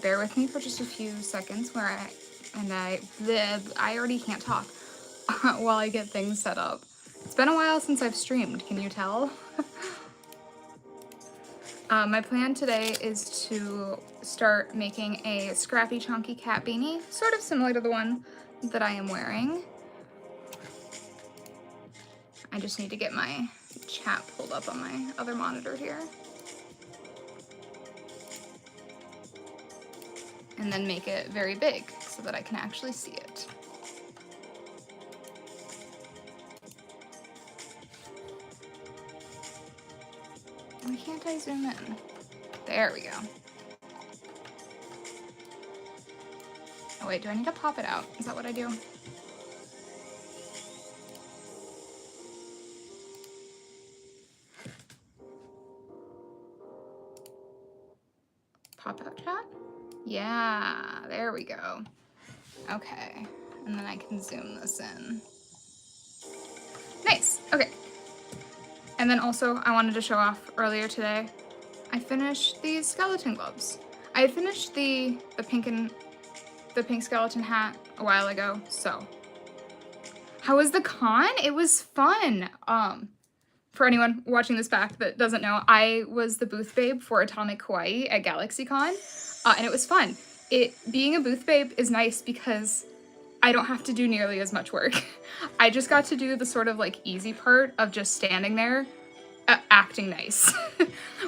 bear with me for just a few seconds where I already can't talk while I get things set up. It's been a while since I've streamed, can you tell? My plan today is to start making a scrappy chunky cat beanie, sort of similar to the one that I am wearing. I just need to get my chat pulled up on my other monitor here. And then make it very big so that I can actually see it. Why can't I zoom in? There we go. Oh wait, do I need to pop it out? Is that what I do? Pop out chat? Yeah, there we go. Okay, and then I can zoom this in. Nice, okay. And then also, I wanted to show off earlier today, I finished these skeleton gloves. I had finished the pink skeleton hat a while ago, so. How was the con? It was fun. For anyone watching this back that doesn't know, I was the booth babe for Atomic Hawaii at GalaxyCon, and it was fun. Being a booth babe is nice because I don't have to do nearly as much work. I just got to do the sort of like easy part of just standing there, acting nice,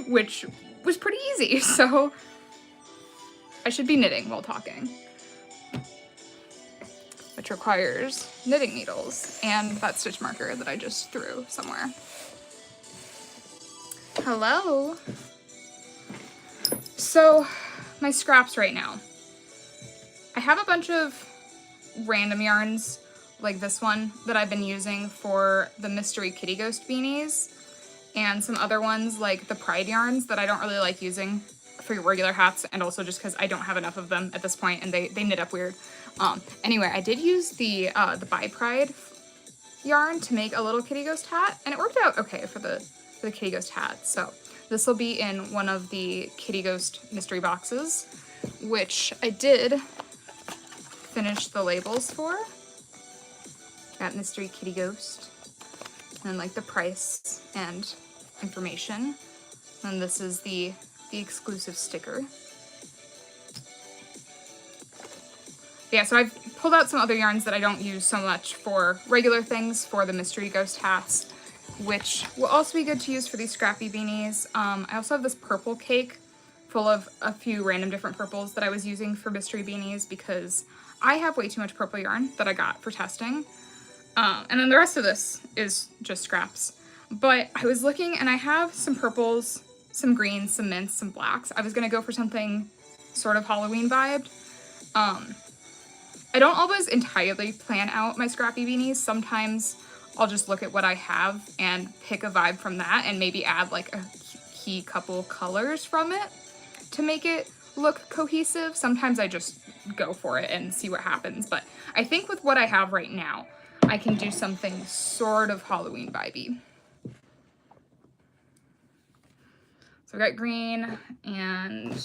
which was pretty easy, so I should be knitting while talking, which requires knitting needles and that stitch marker that I just threw somewhere. Hello. So, my scraps right now. I have a bunch of random yarns, like this one, that I've been using for the Mystery Kitty Ghost beanies, and some other ones like the Pride yarns that I don't really like using for your regular hats, and also just because I don't have enough of them at this point and they knit up weird. Anyway, I did use the By Pride yarn to make a little Kitty Ghost hat, and it worked out okay for the Kitty Ghost hat. So this will be in one of the Kitty Ghost mystery boxes, which I did finish the labels for. Got Mystery Kitty Ghost, and like the price and information. And this is the exclusive sticker. Yeah, so I've pulled out some other yarns that I don't use so much for regular things for the Mystery Ghost hats, which will also be good to use for these scrappy beanies. I also have this purple cake full of a few random different purples that I was using for mystery beanies because I have way too much purple yarn that I got for testing. And then the rest of this is just scraps. But I was looking and I have some purples, some greens, some mints, some blacks. I was gonna go for something sort of Halloween vibed. I don't always entirely plan out my scrappy beanies. Sometimes I'll just look at what I have and pick a vibe from that and maybe add like a key couple colors from it to make it look cohesive. Sometimes I just go for it and see what happens. But I think with what I have right now, I can do something sort of Halloween vibey. So I got green and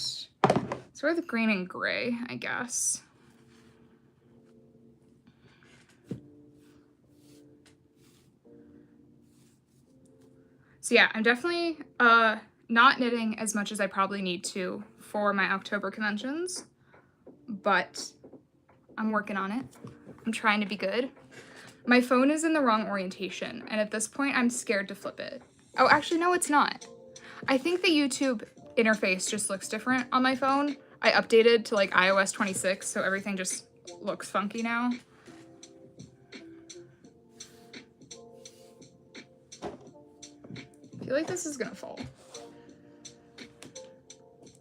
sort of green and gray, I guess. So yeah, I'm definitely not knitting as much as I probably need to for my October conventions, but I'm working on it. I'm trying to be good. My phone is in the wrong orientation, and at this point I'm scared to flip it. Oh, actually no, it's not. I think the YouTube interface just looks different on my phone. I updated to like iOS 26, so everything just looks funky now. I feel like this is gonna fall.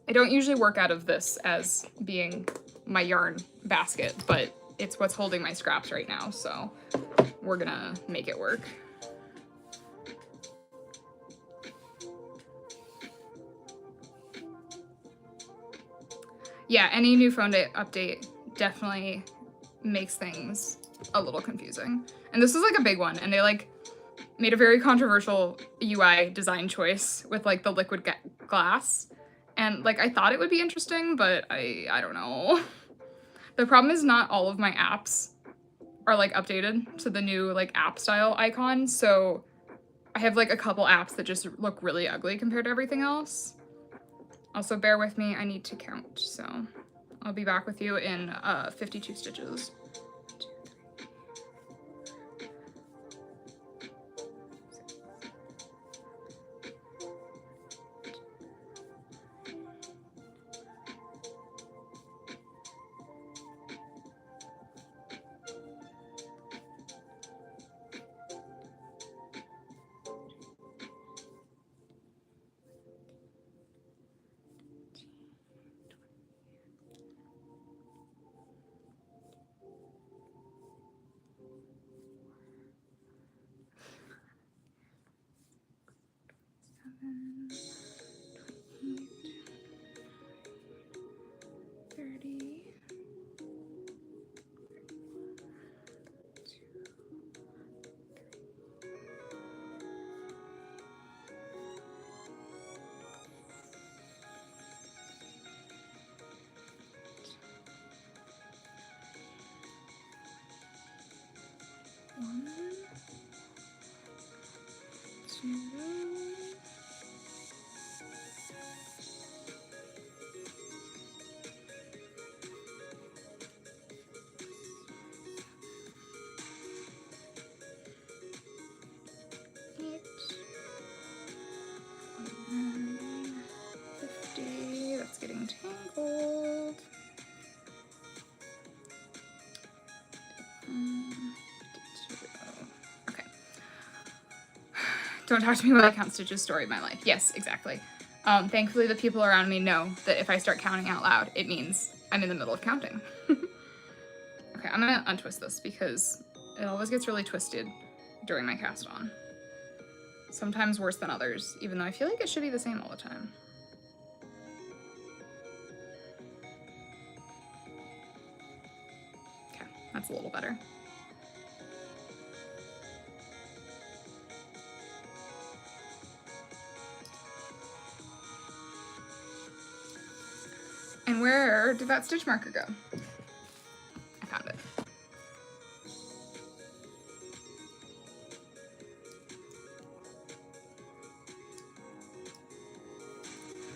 I don't usually work out of this as being my yarn basket, but it's what's holding my scraps right now, so we're gonna make it work. Yeah, any new phone update definitely makes things a little confusing. And this is like a big one, and they like made a very controversial UI design choice with like the liquid glass. And like I thought it would be interesting, but I don't know. The problem is not all of my apps are like updated to the new like app style icon, so I have like a couple apps that just look really ugly compared to everything else. Also bear with me, I need to count, so I'll be back with you in 52 stitches. One, two, eight, 50. That's getting tangled. 52. Okay. Don't talk to me while I count stitches, story of my life. Yes, exactly. Thankfully, the people around me know that if I start counting out loud, it means I'm in the middle of counting. Okay, I'm gonna untwist this because it always gets really twisted during my cast on. Sometimes worse than others, even though I feel like it should be the same all the time. Okay, that's a little better. And where did that stitch marker go? I found it.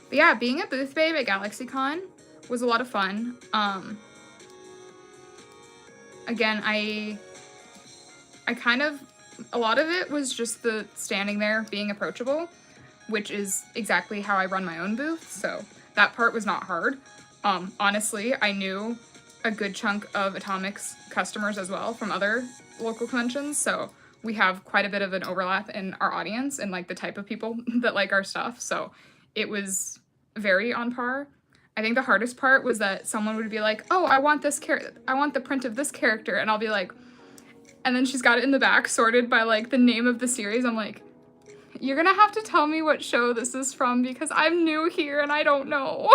But yeah, being a booth babe at GalaxyCon was a lot of fun. Again, I kind of, a lot of it was just the standing there being approachable, which is exactly how I run my own booth, so that part was not hard. Honestly, I knew a good chunk of Atomic's customers as well from other local conventions, so we have quite a bit of an overlap in our audience and like the type of people that like our stuff, so it was very on par. I think the hardest part was that someone would be like, oh, I want this I want the print of this character, and I'll be like, and then she's got it in the back sorted by like the name of the series. I'm like, you're gonna have to tell me what show this is from because I'm new here and I don't know.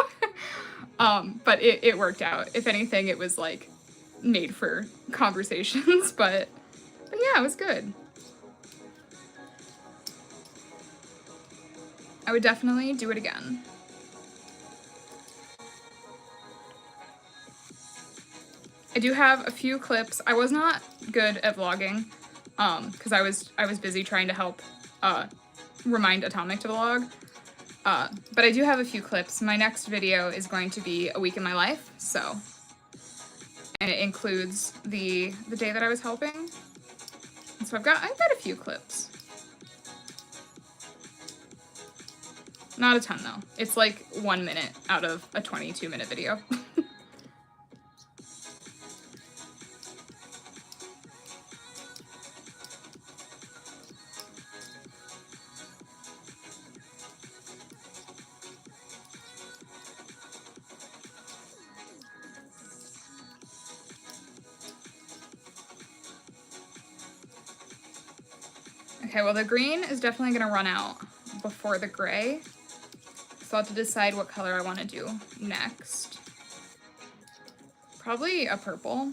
But it worked out. If anything, it was like made for conversations, but yeah, it was good. I would definitely do it again. I do have a few clips. I was not good at vlogging because I was busy trying to help remind Atomic to vlog. But I do have a few clips. My next video is going to be a week in my life, so, and it includes the day that I was helping. And so I've got a few clips. Not a ton though. It's like 1 minute out of a 22-minute video. Okay, well the green is definitely gonna run out before the gray. So I'll have to decide what color I want to do next. Probably a purple.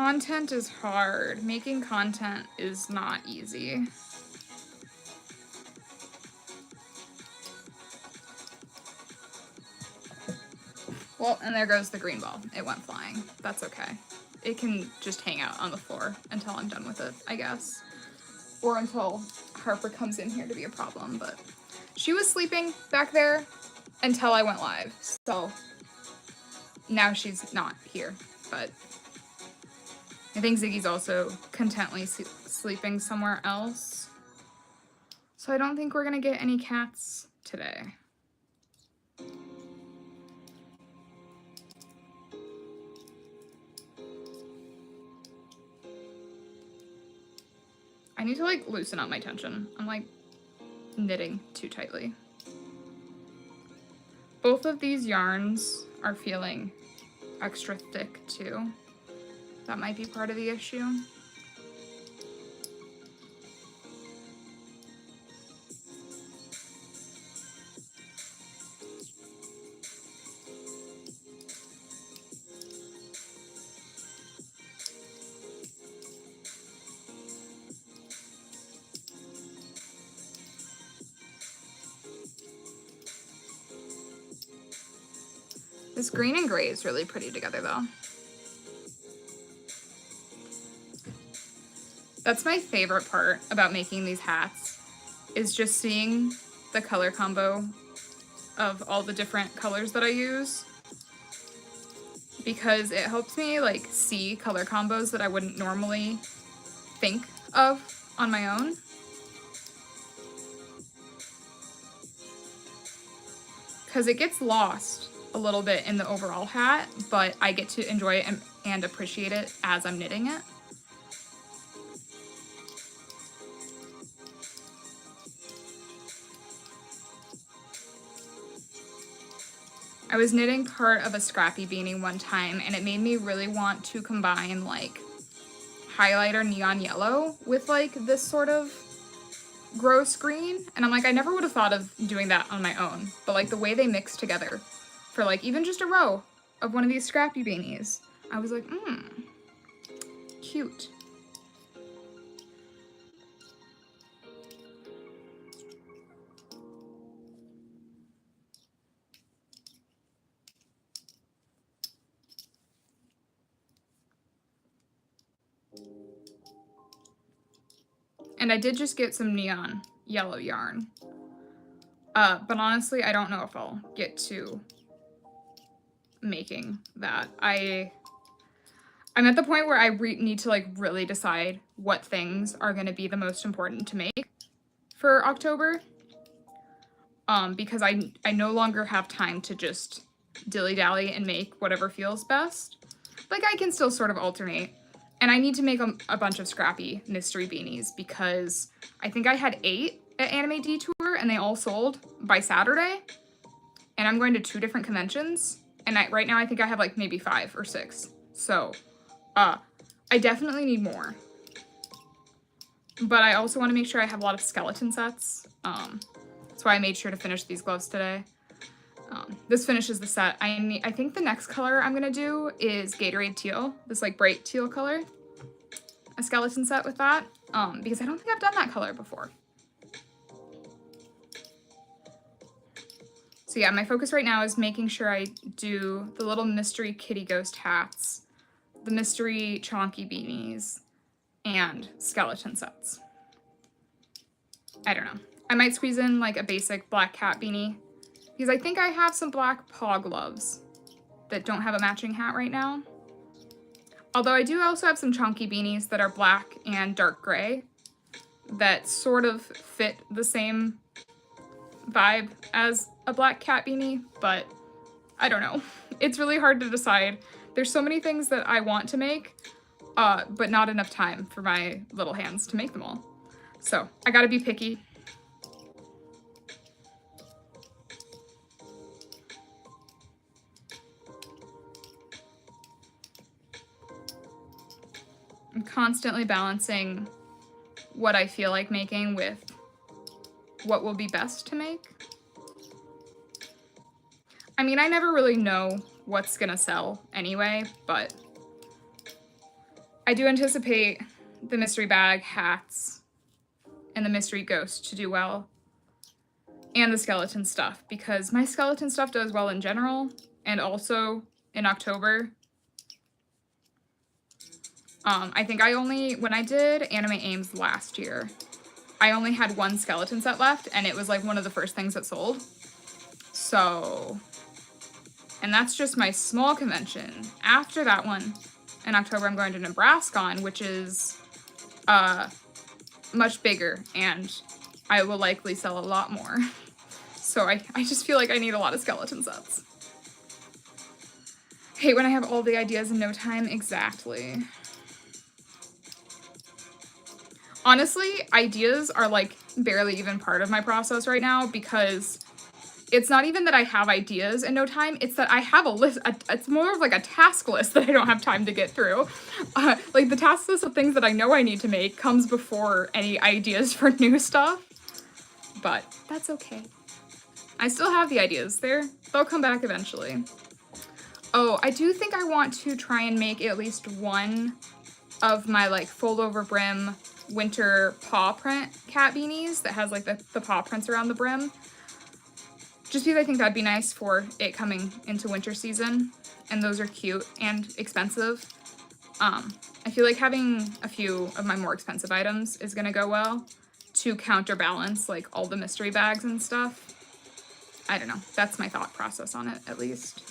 Content is hard. Making content is not easy. Well, and there goes the green ball. It went flying. That's okay. It can just hang out on the floor until I'm done with it, I guess. Or until Harper comes in here to be a problem, but she was sleeping back there until I went live. So now she's not here, but I think Ziggy's also contently sleeping somewhere else. So I don't think we're gonna get any cats today. I need to like loosen up my tension. I'm like knitting too tightly. Both of these yarns are feeling extra thick too. That might be part of the issue. This green and gray is really pretty together though. That's my favorite part about making these hats, is just seeing the color combo of all the different colors that I use, because it helps me like see color combos that I wouldn't normally think of on my own. Because it gets lost a little bit in the overall hat, but I get to enjoy it and appreciate it as I'm knitting it. I was knitting part of a scrappy beanie one time, and it made me really want to combine like highlighter neon yellow with like this sort of gross green, and I'm like, I never would have thought of doing that on my own, but like the way they mix together for like even just a row of one of these scrappy beanies, I was like, cute. And I did just get some neon yellow yarn. But honestly, I don't know if I'll get to making that. I'm at the point where I need to like really decide what things are going to be the most important to make for October. Because I no longer have time to just dilly-dally and make whatever feels best. Like, I can still sort of alternate. And I need to make a bunch of scrappy mystery beanies, because I think I had 8 at Anime Detour and they all sold by Saturday. And I'm going to 2 different conventions. And right now I think I have like maybe 5 or 6. So, I definitely need more. But I also want to make sure I have a lot of skeleton sets. That's why I made sure to finish these gloves today. This finishes the set. I think the next color I'm gonna do is Gatorade Teal, this like bright teal color. A skeleton set with that, because I don't think I've done that color before. So yeah, my focus right now is making sure I do the little mystery kitty ghost hats, the mystery chonky beanies, and skeleton sets. I don't know. I might squeeze in like a basic black cat beanie, because I think I have some black paw gloves that don't have a matching hat right now. Although I do also have some chonky beanies that are black and dark gray that sort of fit the same vibe as a black cat beanie, but I don't know. It's really hard to decide. There's so many things that I want to make, but not enough time for my little hands to make them all. So I gotta be picky. I'm constantly balancing what I feel like making with what will be best to make. I mean, I never really know what's gonna sell anyway, but I do anticipate the mystery bag, hats, and the mystery ghost to do well. And the skeleton stuff, because my skeleton stuff does well in general, and also in October. I think when I did Anime Aims last year, I only had one skeleton set left, and it was like one of the first things that sold. So, and that's just my small convention. After that one, in October, I'm going to Nebraska, which is much bigger, and I will likely sell a lot more. So I just feel like I need a lot of skeleton sets. Hate when I have all the ideas in no time. Exactly. Honestly, ideas are like barely even part of my process right now, because it's not even that I have ideas in no time, it's that I have a list. It's more of like a task list that I don't have time to get through. Like the task list of things that I know I need to make comes before any ideas for new stuff. But that's okay. I still have the ideas there. They'll come back eventually. Oh, I do think I want to try and make at least one of my like fold over brim winter paw print cat beanies that has like the paw prints around the brim. Just because I think that'd be nice for it coming into winter season. And those are cute and expensive. I feel like having a few of my more expensive items is gonna go well to counterbalance like all the mystery bags and stuff. I don't know. That's my thought process on it, at least.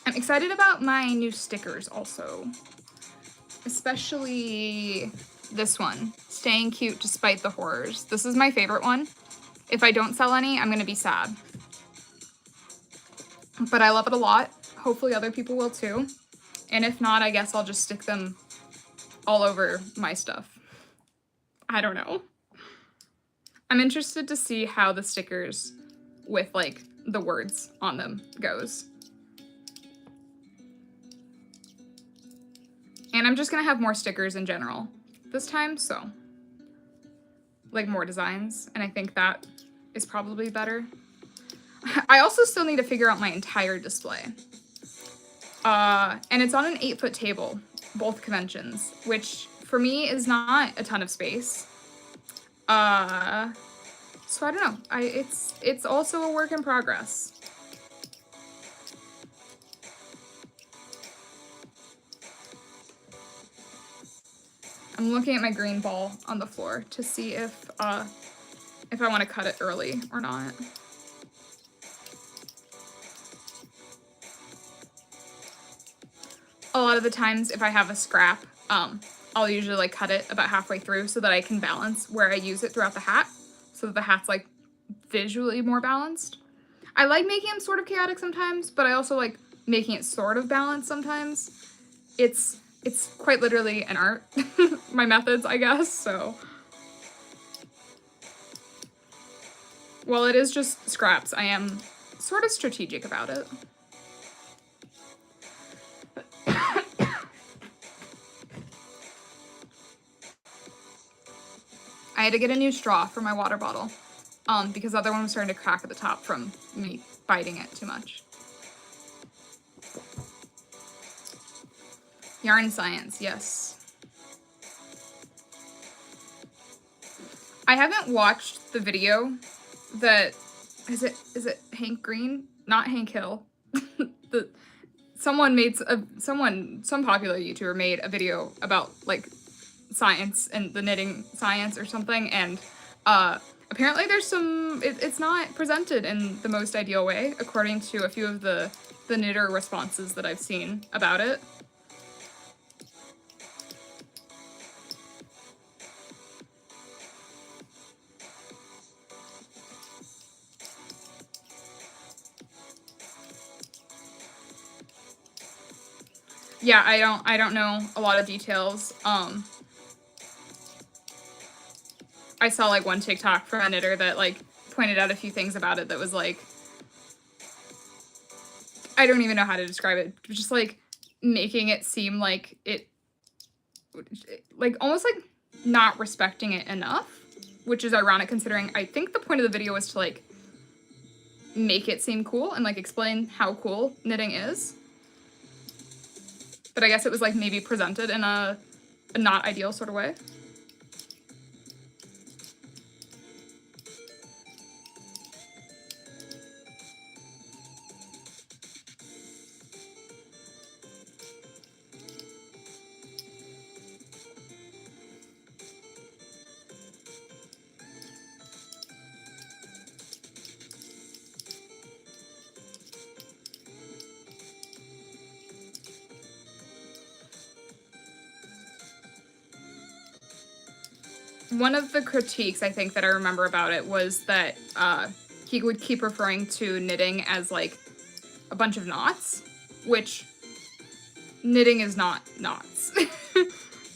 I'm excited about my new stickers also. Especially this one, Staying Cute Despite the Horrors. This is my favorite one. If I don't sell any, I'm gonna be sad. But I love it a lot. Hopefully other people will too. And if not, I guess I'll just stick them all over my stuff. I don't know. I'm interested to see how the stickers with like the words on them goes. And I'm just gonna have more stickers in general this time, so like more designs, and I think that is probably better. I also still need to figure out my entire display. And it's on an 8-foot table, both conventions, which for me is not a ton of space. So I don't know. It's also a work in progress. I'm looking at my green ball on the floor to see if I want to cut it early or not. A lot of the times if I have a scrap, I'll usually like cut it about halfway through so that I can balance where I use it throughout the hat, so that the hat's like visually more balanced. I like making them sort of chaotic sometimes, but I also like making it sort of balanced sometimes. It's quite literally an art, my methods, I guess, so. While it is just scraps, I am sort of strategic about it. I had to get a new straw for my water bottle, because the other one was starting to crack at the top from me biting it too much. Yarn science, yes. I haven't watched the video that, is it Hank Green? Not Hank Hill. Some popular YouTuber made a video about like science and the knitting science or something, and apparently there's it's not presented in the most ideal way, according to a few of the knitter responses that I've seen about it. Yeah, I don't know a lot of details. I saw like one TikTok from a knitter that like pointed out a few things about it that was like, I don't even know how to describe it, just like making it seem like it, like almost like not respecting it enough. which is ironic considering I think the point of the video was to like make it seem cool and like explain how cool knitting is. But I guess it was like maybe presented in a not ideal sort of way. One of the critiques I think that I remember about it was that he would keep referring to knitting as like a bunch of knots, which knitting is not knots.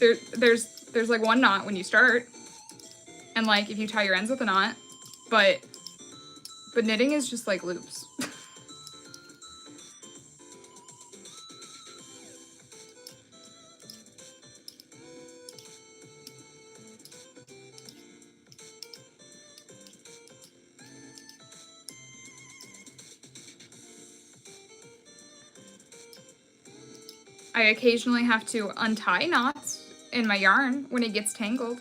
there's like one knot when you start, and like if you tie your ends with a knot, but knitting is just like loops. I occasionally have to untie knots in my yarn when it gets tangled.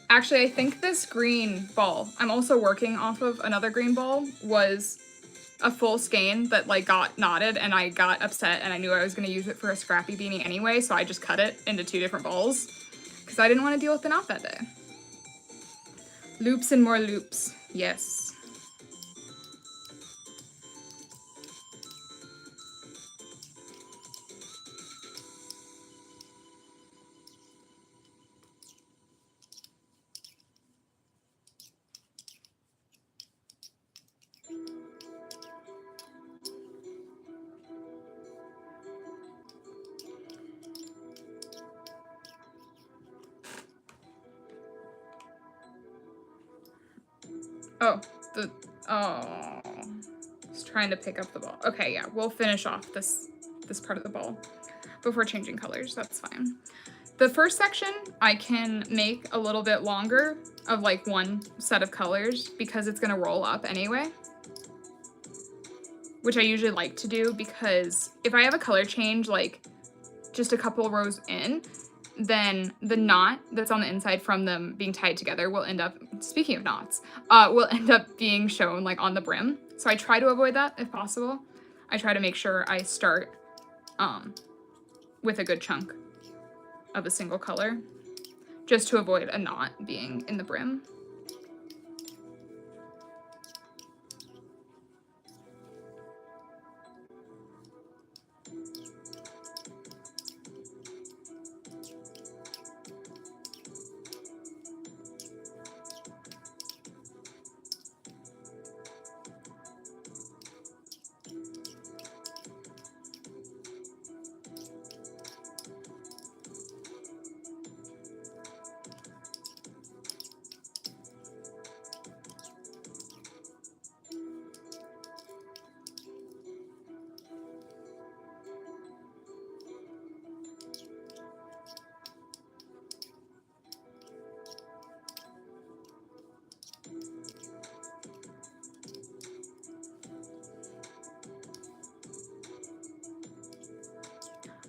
Actually, I think this green ball, I'm also working off of another green ball, was a full skein that like got knotted and I got upset and I knew I was going to use it for a scrappy beanie anyway, so I just cut it into 2 different balls because I didn't want to deal with the knot that day. Loops and more loops, yes. Oh, I was trying to pick up the ball. Okay, yeah, we'll finish off this part of the ball before changing colors, that's fine. The first section I can make a little bit longer of like one set of colors because it's gonna roll up anyway, which I usually like to do because if I have a color change like just a couple rows in, then the knot that's on the inside from them being tied together will end up, speaking of knots, will end up being shown like on the brim. So I try to avoid that if possible. I try to make sure I start with a good chunk of a single color just to avoid a knot being in the brim.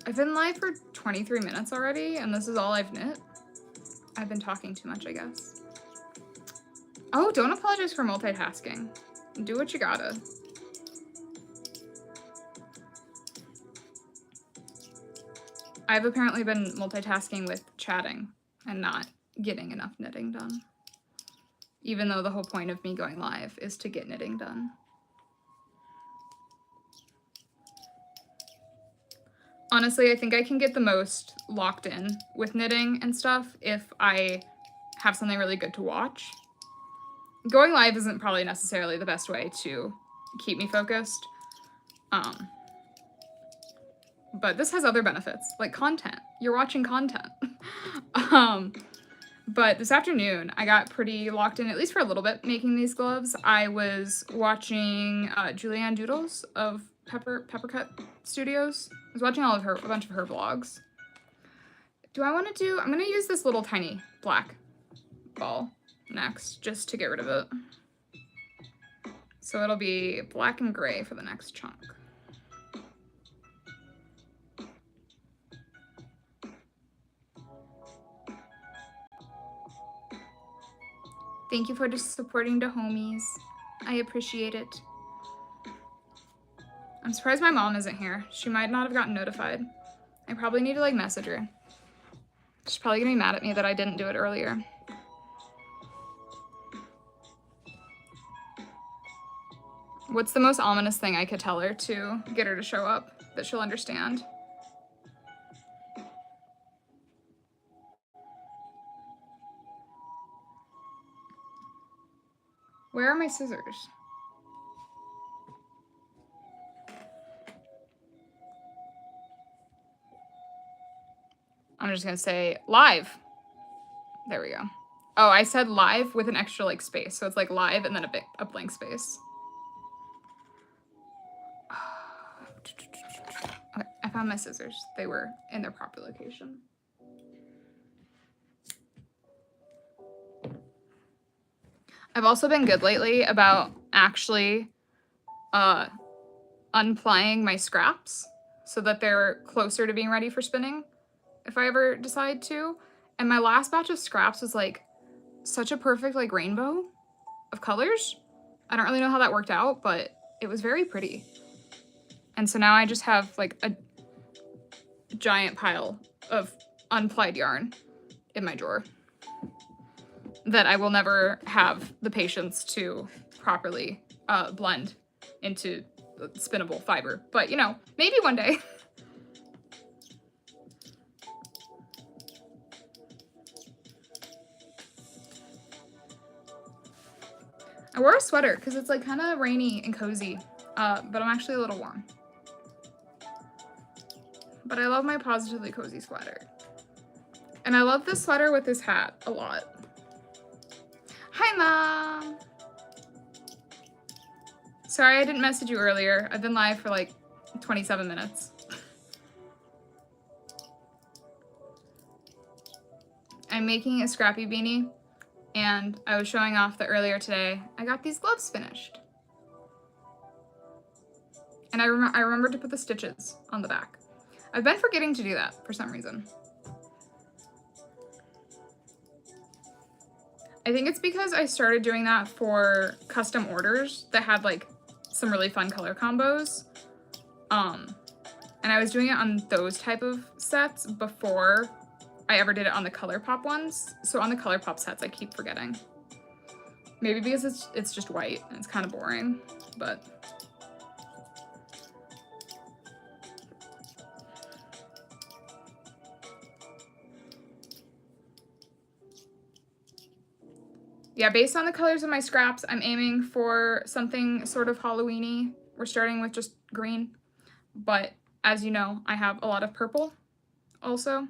I've been live for 23 minutes already, and this is all I've knit. I've been talking too much, I guess. Oh, don't apologize for multitasking. Do what you gotta. I've apparently been multitasking with chatting and not getting enough knitting done. Even though the whole point of me going live is to get knitting done. Honestly, I think I can get the most locked in with knitting and stuff if I have something really good to watch. Going live isn't probably necessarily the best way to keep me focused. But this has other benefits, like content. You're watching content. But this afternoon, I got pretty locked in, at least for a little bit, making these gloves. I was watching Julianne Doodles of Peppercut Studios. I was watching a bunch of her vlogs. Do I want to do, I'm going to use this little tiny black ball next, just to get rid of it. So it'll be black and gray for the next chunk. Thank you for just supporting the homies. I appreciate it. I'm surprised my mom isn't here. She might not have gotten notified. I probably need to like message her. She's probably gonna be mad at me that I didn't do it earlier. What's the most ominous thing I could tell her to get her to show up that she'll understand? Where are my scissors? I'm just gonna say live. There we go. Oh, I said live with an extra like space. So it's like live and then a blank space. Okay, I found my scissors. They were in their proper location. I've also been good lately about actually unplying my scraps so that they're closer to being ready for spinning if I ever decide to. And my last batch of scraps was like such a perfect like rainbow of colors. I don't really know how that worked out, but it was very pretty. And so now I just have like a giant pile of unplied yarn in my drawer that I will never have the patience to properly blend into spinnable fiber. But you know, maybe one day. I wore a sweater because it's like kind of rainy and cozy, but I'm actually a little warm. But I love my positively cozy sweater. And I love this sweater with this hat a lot. Hi, Mom! Sorry I didn't message you earlier. I've been live for like 27 minutes. I'm making a scrappy beanie, and I was showing off that earlier today I got these gloves finished. And I remembered to put the stitches on the back. I've been forgetting to do that for some reason. I think it's because I started doing that for custom orders that had like some really fun color combos. And I was doing it on those type of sets before I ever did it on the ColourPop ones. So on the ColourPop sets, I keep forgetting. Maybe because it's just white and it's kind of boring, but. Yeah, based on the colors of my scraps, I'm aiming for something sort of Halloween-y. We're starting with just green, but as you know, I have a lot of purple also.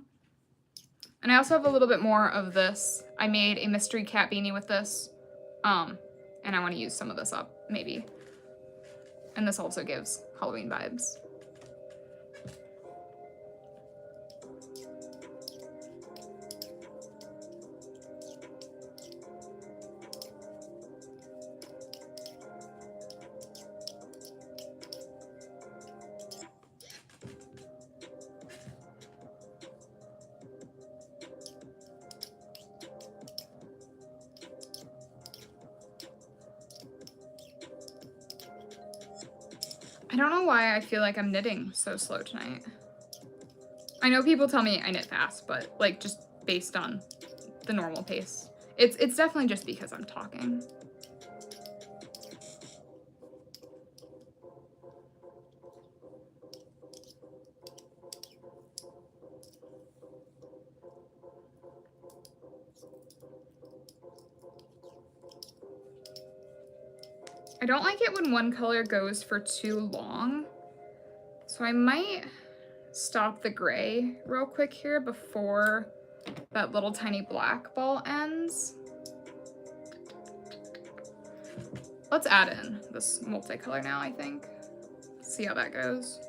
And I also have a little bit more of this. I made a mystery cat beanie with this, and I want to use some of this up, maybe. And this also gives Halloween vibes. I don't know why I feel like I'm knitting so slow tonight. I know people tell me I knit fast, but like just based on the normal pace. It's definitely just because I'm talking. I don't like it when one color goes for too long, so I might stop the gray real quick here before that little tiny black ball ends. Let's add in this multicolor now, I think. See how that goes.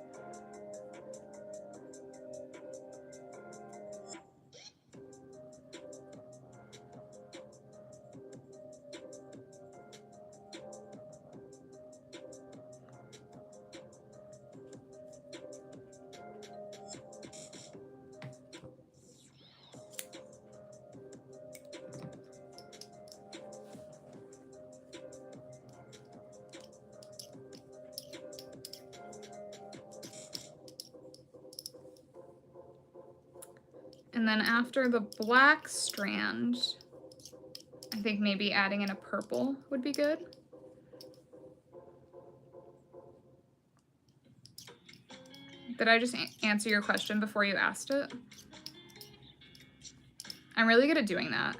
And then after the black strand, I think maybe adding in a purple would be good. Did I just answer your question before you asked it? I'm really good at doing that.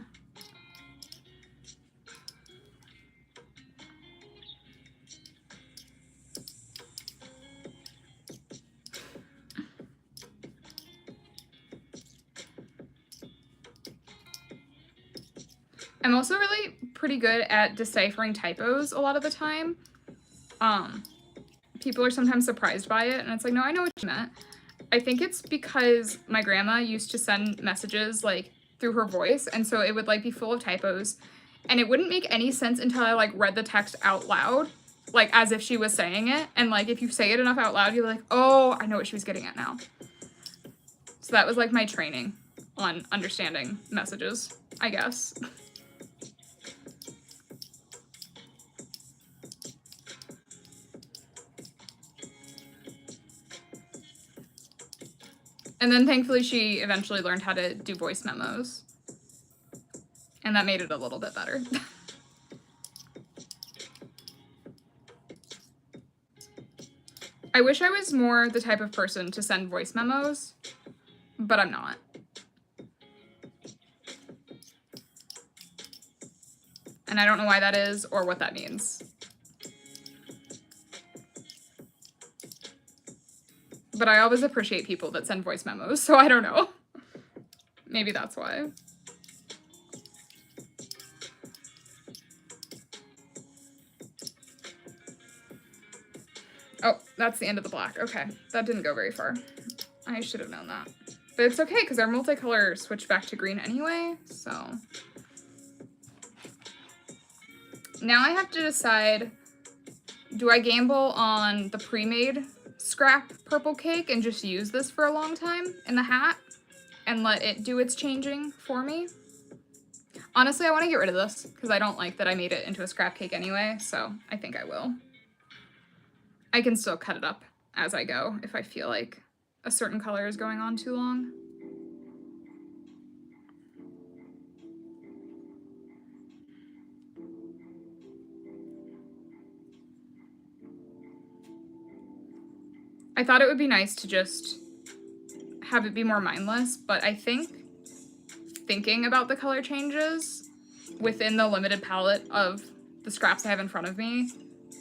I'm also really pretty good at deciphering typos a lot of the time. People are sometimes surprised by it, and it's like, no, I know what you meant. I think it's because my grandma used to send messages like through her voice, and so it would like be full of typos, and it wouldn't make any sense until I like read the text out loud, like as if she was saying it. And like if you say it enough out loud, you're like, oh, I know what she was getting at now. So that was like my training on understanding messages, I guess. And then thankfully she eventually learned how to do voice memos. And that made it a little bit better. I wish I was more the type of person to send voice memos, but I'm not. And I don't know why that is or what that means. But I always appreciate people that send voice memos, so I don't know. Maybe that's why. Oh, that's the end of the black. Okay, that didn't go very far. I should have known that. But it's okay, because our multicolor switched back to green anyway, so. Now I have to decide, do I gamble on the pre-made scrap purple cake and just use this for a long time in the hat and let it do its changing for me? Honestly, I want to get rid of this because I don't like that I made it into a scrap cake anyway, so I think I will. I can still cut it up as I go if I feel like a certain color is going on too long. I thought it would be nice to just have it be more mindless, but I think thinking about the color changes within the limited palette of the scraps I have in front of me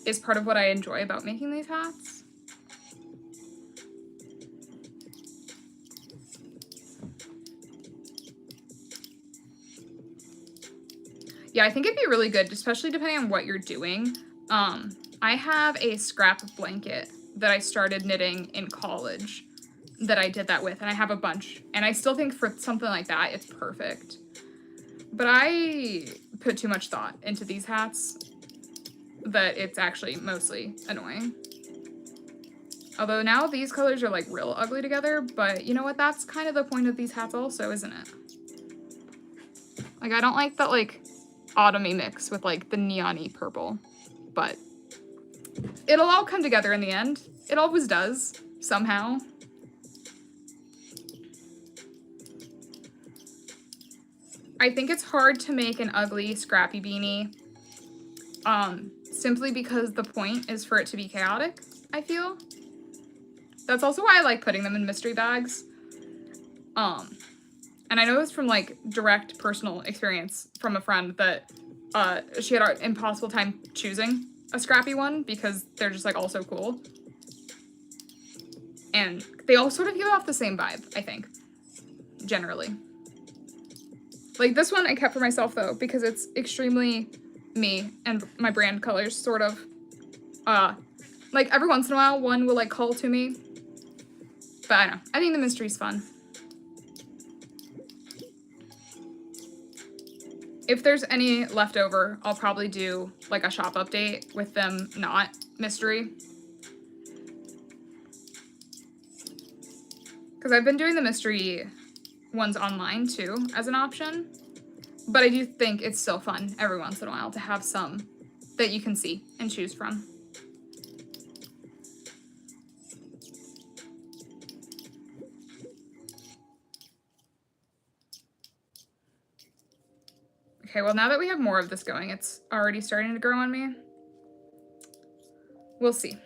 is part of what I enjoy about making these hats. Yeah, I think it'd be really good, especially depending on what you're doing. I have a scrap blanket that I started knitting in college that I did that with, and I have a bunch, and I still think for something like that, it's perfect. But I put too much thought into these hats that it's actually mostly annoying. Although now these colors are like real ugly together, but you know what? That's kind of the point of these hats also, isn't it? Like, I don't like that like autumny mix with like the neon-y purple, but it'll all come together in the end. It always does, somehow. I think it's hard to make an ugly, scrappy beanie, simply because the point is for it to be chaotic, I feel. That's also why I like putting them in mystery bags. And I know it's from like direct personal experience from a friend that she had an impossible time choosing a scrappy one because they're just like all so cool. And they all sort of give off the same vibe, I think, generally. Like this one I kept for myself though, because it's extremely me and my brand colors, sort of. Like every once in a while one will like call to me. But I don't know, I think the mystery's fun. If there's any left over, I'll probably do like a shop update with them not mystery. Because I've been doing the mystery ones online too as an option. But I do think it's still fun every once in a while to have some that you can see and choose from. Okay, well, now that we have more of this going, it's already starting to grow on me. We'll see.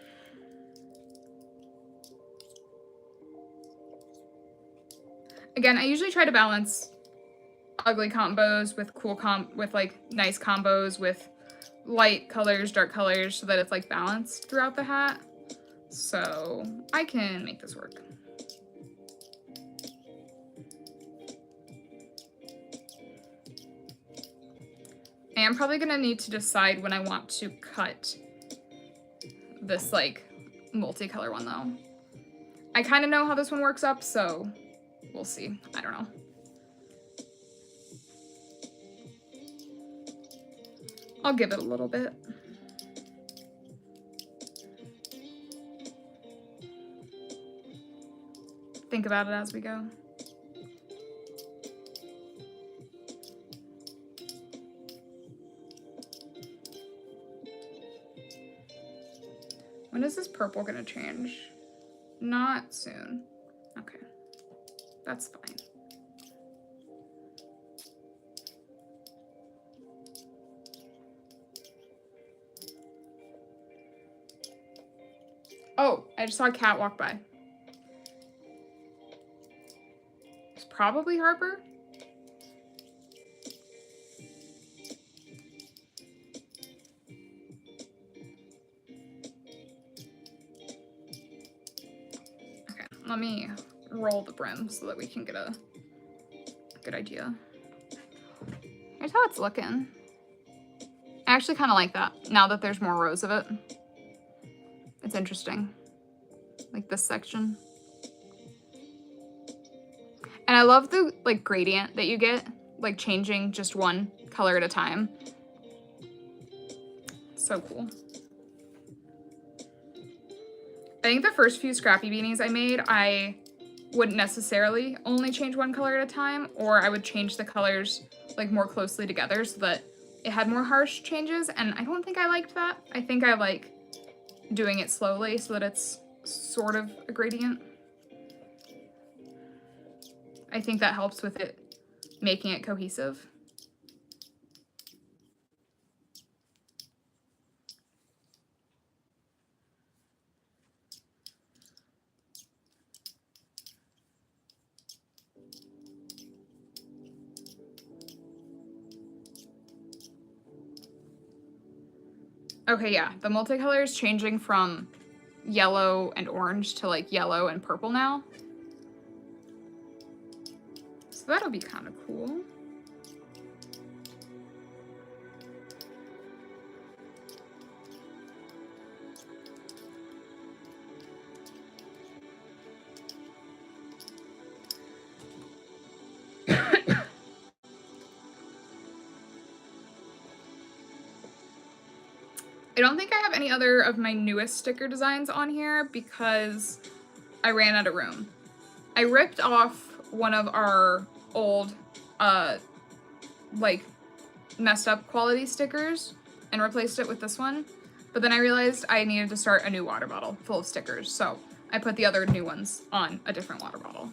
Again, I usually try to balance ugly combos with with like nice combos with light colors, dark colors, so that it's like balanced throughout the hat. So I can make this work. I am probably gonna need to decide when I want to cut this like multicolor one though. I kind of know how this one works up, so we'll see. I don't know. I'll give it a little bit. Think about it as we go. When is this purple gonna change? Not soon. Okay, that's fine. Oh, I just saw a cat walk by. It's probably Harper. Okay, let me roll the brim so that we can get a good idea. Here's how it's looking. I actually kind of like that now that there's more rows of it. It's interesting. Like this section. And I love the like gradient that you get, like changing just one color at a time. So cool. I think the first few scrappy beanies I made, I wouldn't necessarily only change one color at a time, or I would change the colors like more closely together so that it had more harsh changes, and I don't think I liked that. I think I like doing it slowly so that it's sort of a gradient. I think that helps with it making it cohesive. Okay, yeah, the multicolor is changing from yellow and orange to like yellow and purple now. So that'll be kind of cool. I don't think I have any other of my newest sticker designs on here because I ran out of room. I ripped off one of our old, like, messed up quality stickers and replaced it with this one. But then I realized I needed to start a new water bottle full of stickers, so I put the other new ones on a different water bottle.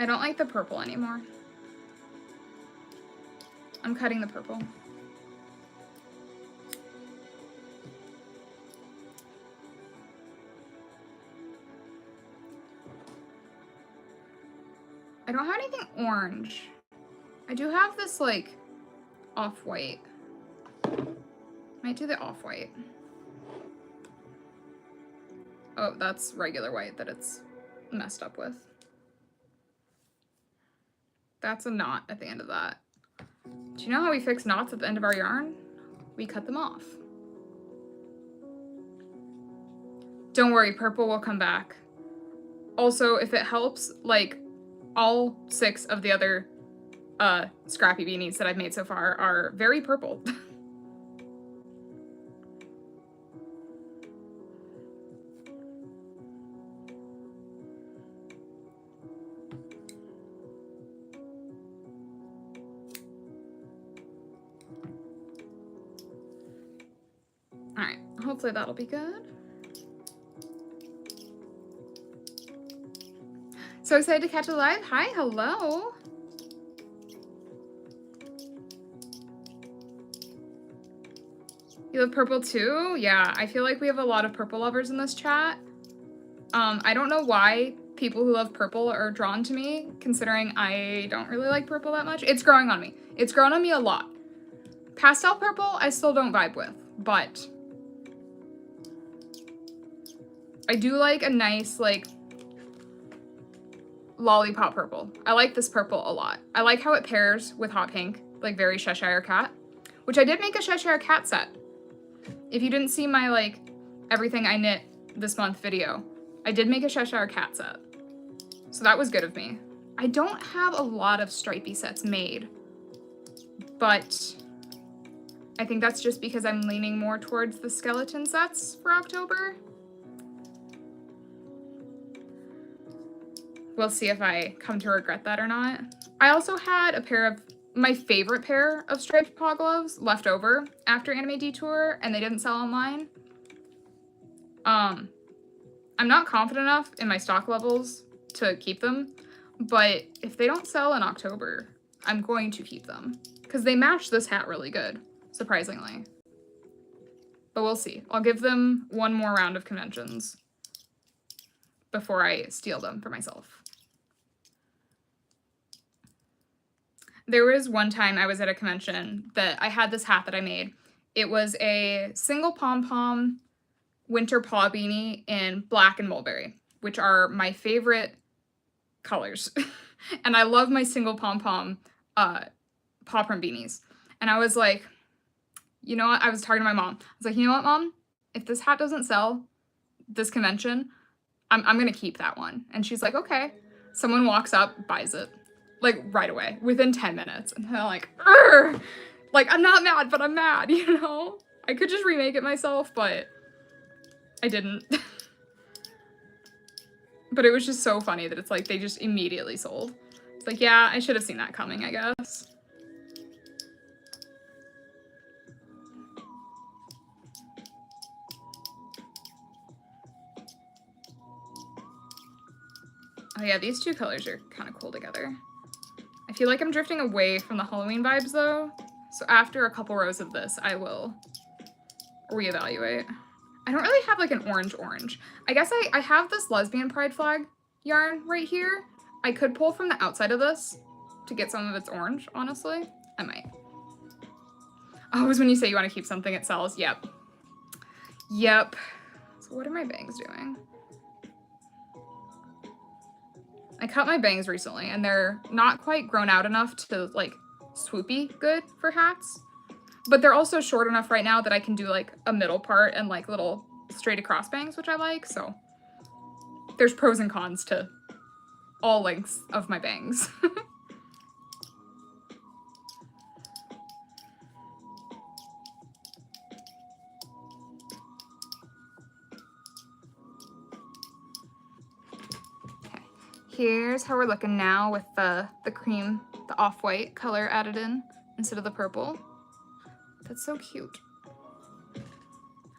I don't like the purple anymore. I'm cutting the purple. I don't have anything orange. I do have this like off-white. Might do the off-white. Oh, that's regular white that it's messed up with. That's a knot at the end of that. Do you know how we fix knots at the end of our yarn? We cut them off. Don't worry, purple will come back. Also, if it helps, like, all 6 of the other scrappy beanies that I've made so far are very purple. Alright, hopefully that'll be good. So excited to catch it live. Hi, hello. You love purple too? Yeah, I feel like we have a lot of purple lovers in this chat. I don't know why people who love purple are drawn to me, considering I don't really like purple that much. It's growing on me. It's grown on me a lot. Pastel purple, I still don't vibe with, but I do like a nice, like, lollipop purple. I like this purple a lot. I like how it pairs with hot pink, like very Cheshire Cat, which I did make a Cheshire Cat set. If you didn't see my, like, everything I knit this month video, I did make a Cheshire Cat set. So that was good of me. I don't have a lot of stripey sets made, but I think that's just because I'm leaning more towards the skeleton sets for October. We'll see if I come to regret that or not. I also had a pair of my favorite pair of striped paw gloves left over after Anime Detour, and they didn't sell online. I'm not confident enough in my stock levels to keep them, but if they don't sell in October, I'm going to keep them because they match this hat really good, surprisingly. But we'll see. I'll give them one more round of conventions before I steal them for myself. There was one time I was at a convention that I had this hat that I made. It was a single pom-pom winter paw beanie in black and mulberry, which are my favorite colors. And I love my single pom-pom paw print beanies. And I was like, you know what? I was talking to my mom. I was like, you know what, Mom? If this hat doesn't sell this convention, I'm going to keep that one. And she's like, okay. Someone walks up, buys it. Like, right away, within 10 minutes. And I'm like, urgh! Like, I'm not mad, but I'm mad, you know? I could just remake it myself, but I didn't. But it was just so funny that it's like, they just immediately sold. It's like, yeah, I should have seen that coming, I guess. Oh yeah, these two colors are kind of cool together. I feel like I'm drifting away from the Halloween vibes though. So after a couple rows of this, I will reevaluate. I don't really have like an orange. I guess I have this lesbian pride flag yarn right here. I could pull from the outside of this to get some of its orange, honestly. I might. Oh, it was when you say you want to keep something, it sells. Yep. Yep. So what are my bangs doing? I cut my bangs recently, and they're not quite grown out enough to, like, swoopy good for hats. But they're also short enough right now that I can do, like, a middle part and, like, little straight across bangs, which I like, so there's pros and cons to all lengths of my bangs. Here's how we're looking now with the cream, the off-white color added in instead of the purple. That's so cute.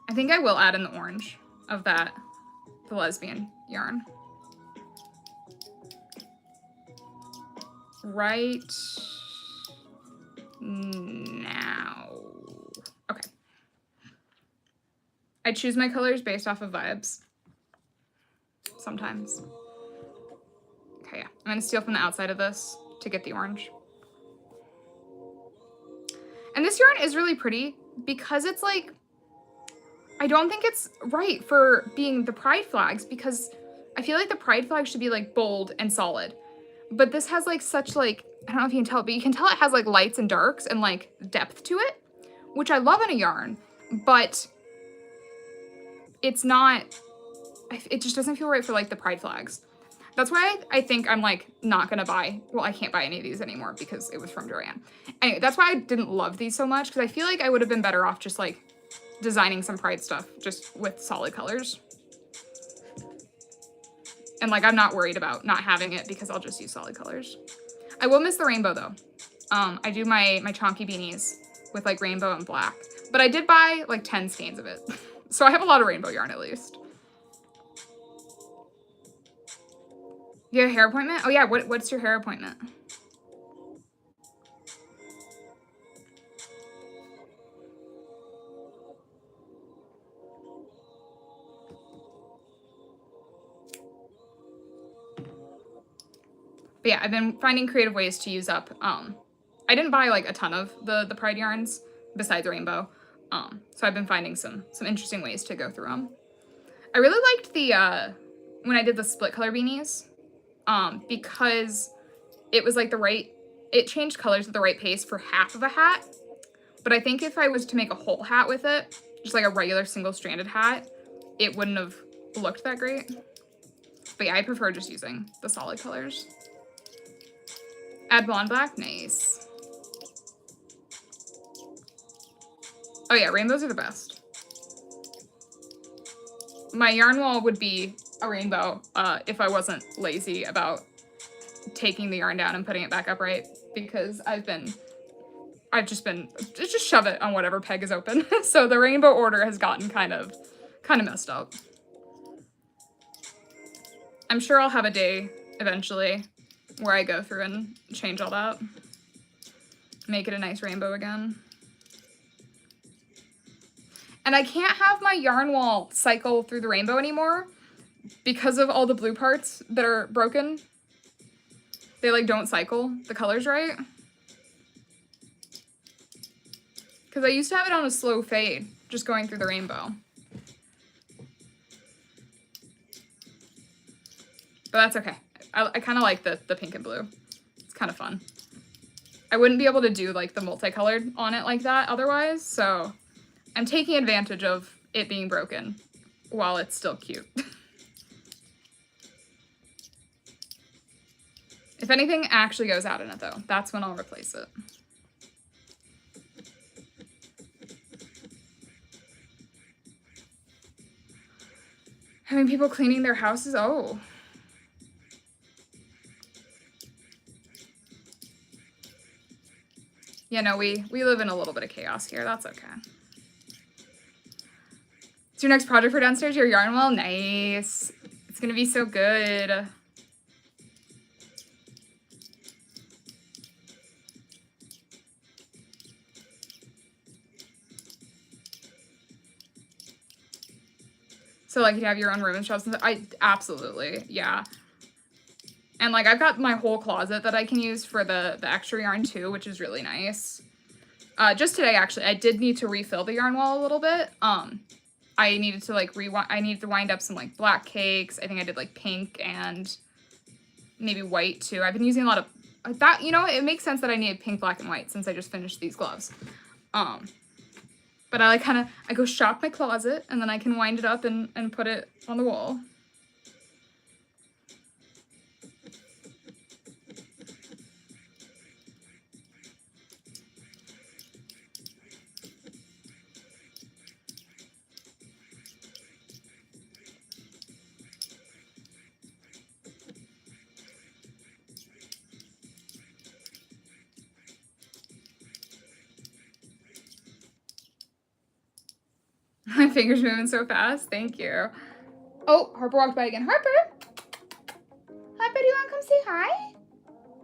I think I will add in the orange of that, the lesbian yarn. Right now. Okay. I choose my colors based off of vibes. Sometimes. Okay, yeah. I'm gonna steal from the outside of this to get the orange. And this yarn is really pretty because it's like, I don't think it's right for being the pride flags because I feel like the pride flag should be like bold and solid. But this has like such like, I don't know if you can tell, but you can tell it has like lights and darks and like depth to it, which I love in a yarn, but it's not, it just doesn't feel right for like the pride flags. That's why I think I'm like not gonna buy, well, I can't buy any of these anymore because it was from Joanne. Anyway, that's why I didn't love these so much because I feel like I would have been better off just like designing some pride stuff just with solid colors. And like, I'm not worried about not having it because I'll just use solid colors. I will miss the rainbow though. I do my chonky beanies with like rainbow and black, but I did buy like 10 skeins of it. So I have a lot of rainbow yarn at least. You have a hair appointment? Oh yeah, what's your hair appointment? But yeah, I've been finding creative ways to use up, I didn't buy like a ton of the pride yarns besides rainbow. So I've been finding some interesting ways to go through them. I really liked the, when I did the split color beanies, because it was like it changed colors at the right pace for half of a hat. But I think if I was to make a whole hat with it, just like a regular single stranded hat, it wouldn't have looked that great. But yeah, I prefer just using the solid colors. Add blonde black, nice. Oh yeah, rainbows are the best. My yarn wall would be a rainbow if I wasn't lazy about taking the yarn down and putting it back upright because I've just shove it on whatever peg is open. So the rainbow order has gotten kind of messed up. I'm sure I'll have a day eventually where I go through and change all that. Make it a nice rainbow again. And I can't have my yarn wall cycle through the rainbow anymore because of all the blue parts that are broken. They like don't cycle the colors right. Because I used to have it on a slow fade, just going through the rainbow. But that's okay. I kind of like the pink and blue. It's kind of fun. I wouldn't be able to do like the multicolored on it like that otherwise, so I'm taking advantage of it being broken while it's still cute. If anything actually goes out in it though, that's when I'll replace it. Having people cleaning their houses, oh. Yeah, no, we live in a little bit of chaos here. That's okay. It's your next project for downstairs, your yarn wall? Nice. It's gonna be so good. So like you have your own room and shelves and stuff. Absolutely, yeah. And like I've got my whole closet that I can use for the extra yarn too, which is really nice. Just today actually, I did need to refill the yarn wall a little bit. I needed to like wind up some like black cakes. I think I did like pink and maybe white too. I've been using a lot of that, you know, it makes sense that I needed pink, black, and white since I just finished these gloves. But I like I go shop my closet and then I can wind it up and put it on the wall. My fingers moving so fast. Thank you. Oh, Harper walked by again. Harper! Harper, do you want to come say hi?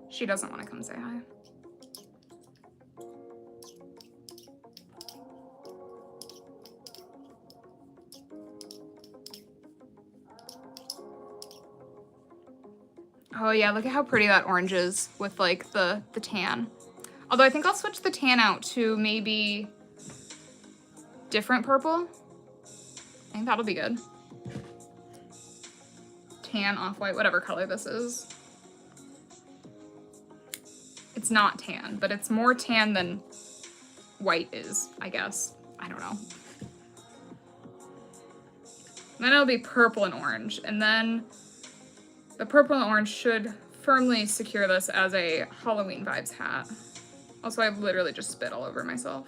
She doesn't want to come say hi. Oh yeah, look at how pretty that orange is with like the tan. Although I think I'll switch the tan out to maybe different purple. I think that'll be good. Tan, off-white, whatever color this is. It's not tan, but it's more tan than white is, I guess. I don't know. Then it'll be purple and orange, and then the purple and orange should firmly secure this as a Halloween vibes hat. Also, I've literally just spit all over myself.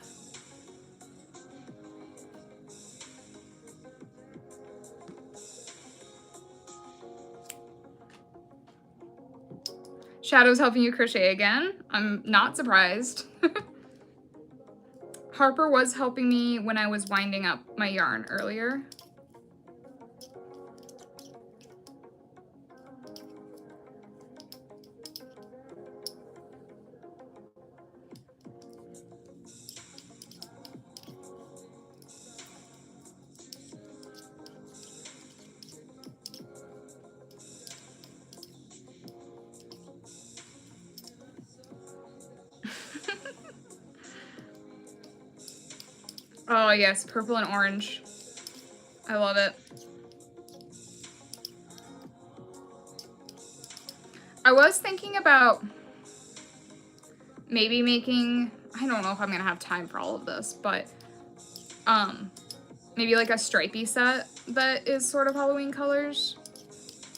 Shadow's helping you crochet again. I'm not surprised. Harper was helping me when I was winding up my yarn earlier. Oh yes, purple and orange. I love it. I was thinking about maybe making, I don't know if I'm gonna have time for all of this, but maybe like a stripey set that is sort of Halloween colors,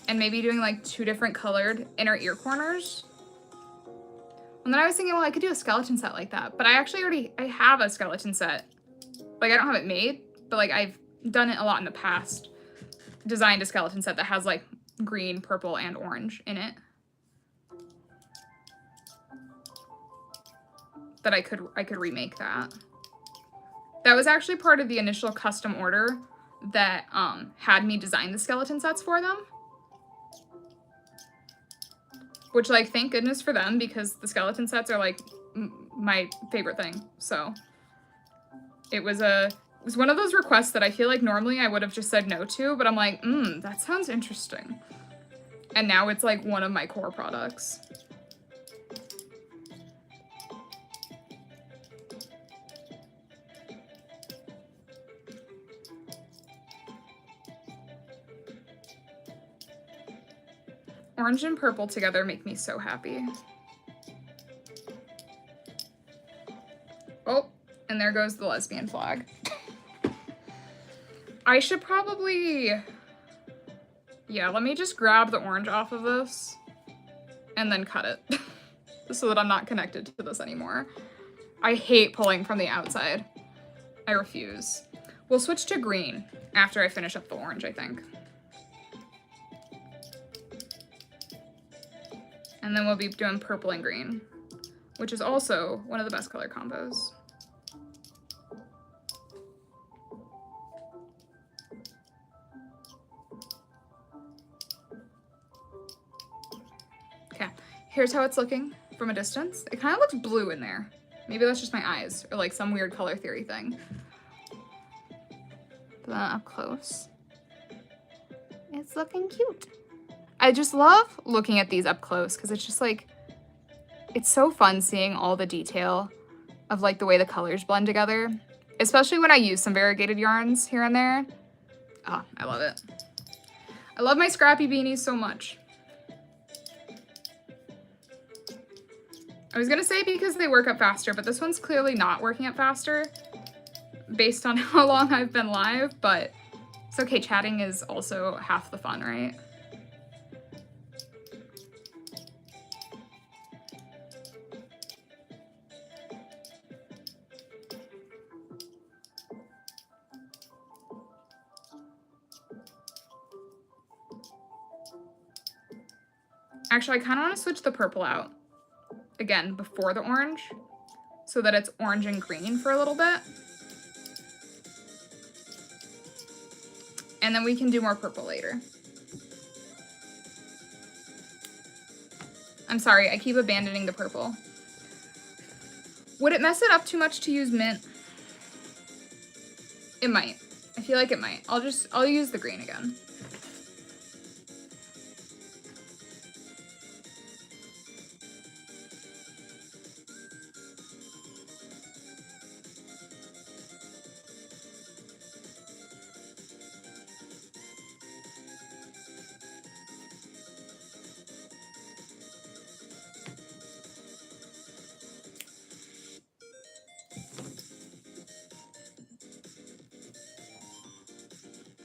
and maybe doing like 2 different colored inner ear corners. And then I was thinking, well, I could do a skeleton set like that, but I have a skeleton set. Like, I don't have it made, but like I've done it a lot in the past. Designed a skeleton set that has like green, purple, and orange in it. That I could remake that. That was actually part of the initial custom order that had me design the skeleton sets for them. Which, like, thank goodness for them, because the skeleton sets are like my favorite thing. So it was one of those requests that I feel like normally I would have just said no to, but I'm like, that sounds interesting. And now it's like one of my core products. Orange and purple together make me so happy. Oh, and there goes the lesbian flag. I should probably, yeah, let me just grab the orange off of this and then cut it so that I'm not connected to this anymore. I hate pulling from the outside. I refuse. We'll switch to green after I finish up the orange, I think. And then we'll be doing purple and green, which is also one of the best color combos. Okay, here's how it's looking from a distance. It kind of looks blue in there. Maybe that's just my eyes or like some weird color theory thing. But then up close, it's looking cute. I just love looking at these up close because it's just like, it's so fun seeing all the detail of like the way the colors blend together, especially when I use some variegated yarns here and there. Oh, I love it. I love my scrappy beanies so much. I was gonna say because they work up faster, but this one's clearly not working up faster based on how long I've been live, but it's okay, chatting is also half the fun, right? Actually, I kind of want to switch the purple out again before the orange so that it's orange and green for a little bit. And then we can do more purple later. I'm sorry, I keep abandoning the purple. Would it mess it up too much to use mint? It might. I feel like it might. I'll use the green again.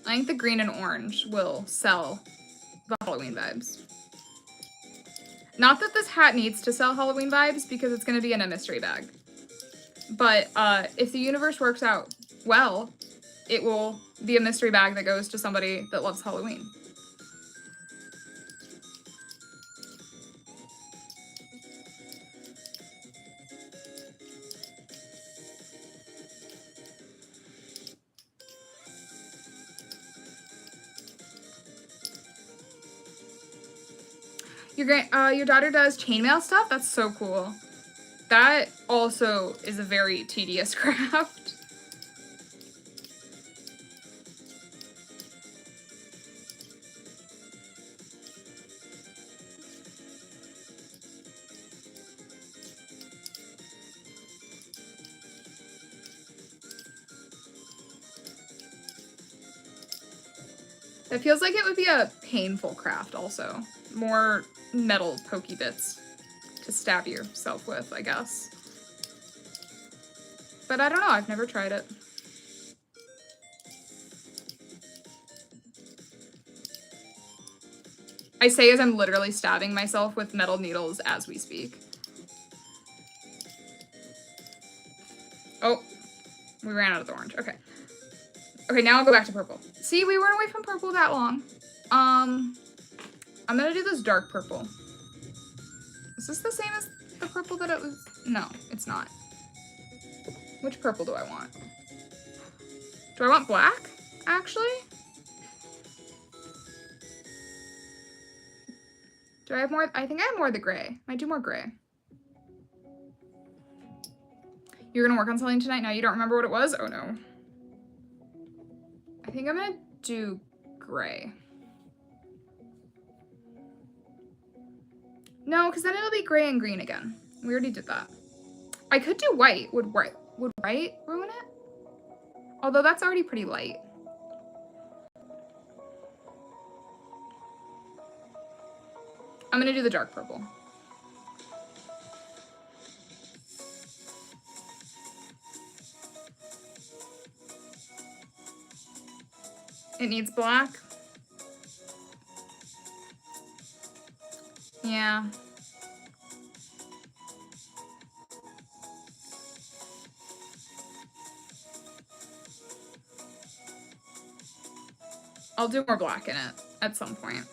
I think the green and orange will sell the Halloween vibes. Not that this hat needs to sell Halloween vibes because it's going to be in a mystery bag. But if the universe works out well, it will be a mystery bag that goes to somebody that loves Halloween. Your daughter does chainmail stuff? That's so cool. That also is a very tedious craft. It feels like it would be a painful craft also. More metal pokey bits to stab yourself with, I guess. But I don't know, I've never tried it. I say as I'm literally stabbing myself with metal needles as we speak. Oh, we ran out of the orange, okay. Okay, now I'll go back to purple. See, we weren't away from purple that long. I'm gonna do this dark purple. Is this the same as the purple that it was? No, it's not. Which purple do I want? Do I want black, actually? Do I have more? I think I have more of the gray. Might do more gray. You're gonna work on something tonight? Now you don't remember what it was? Oh no. I think I'm gonna do gray. No, because then it'll be gray and green again. We already did that. I could do white. Would white ruin it? Although that's already pretty light. I'm gonna do the dark purple. It needs black. Yeah. I'll do more black in it at some point.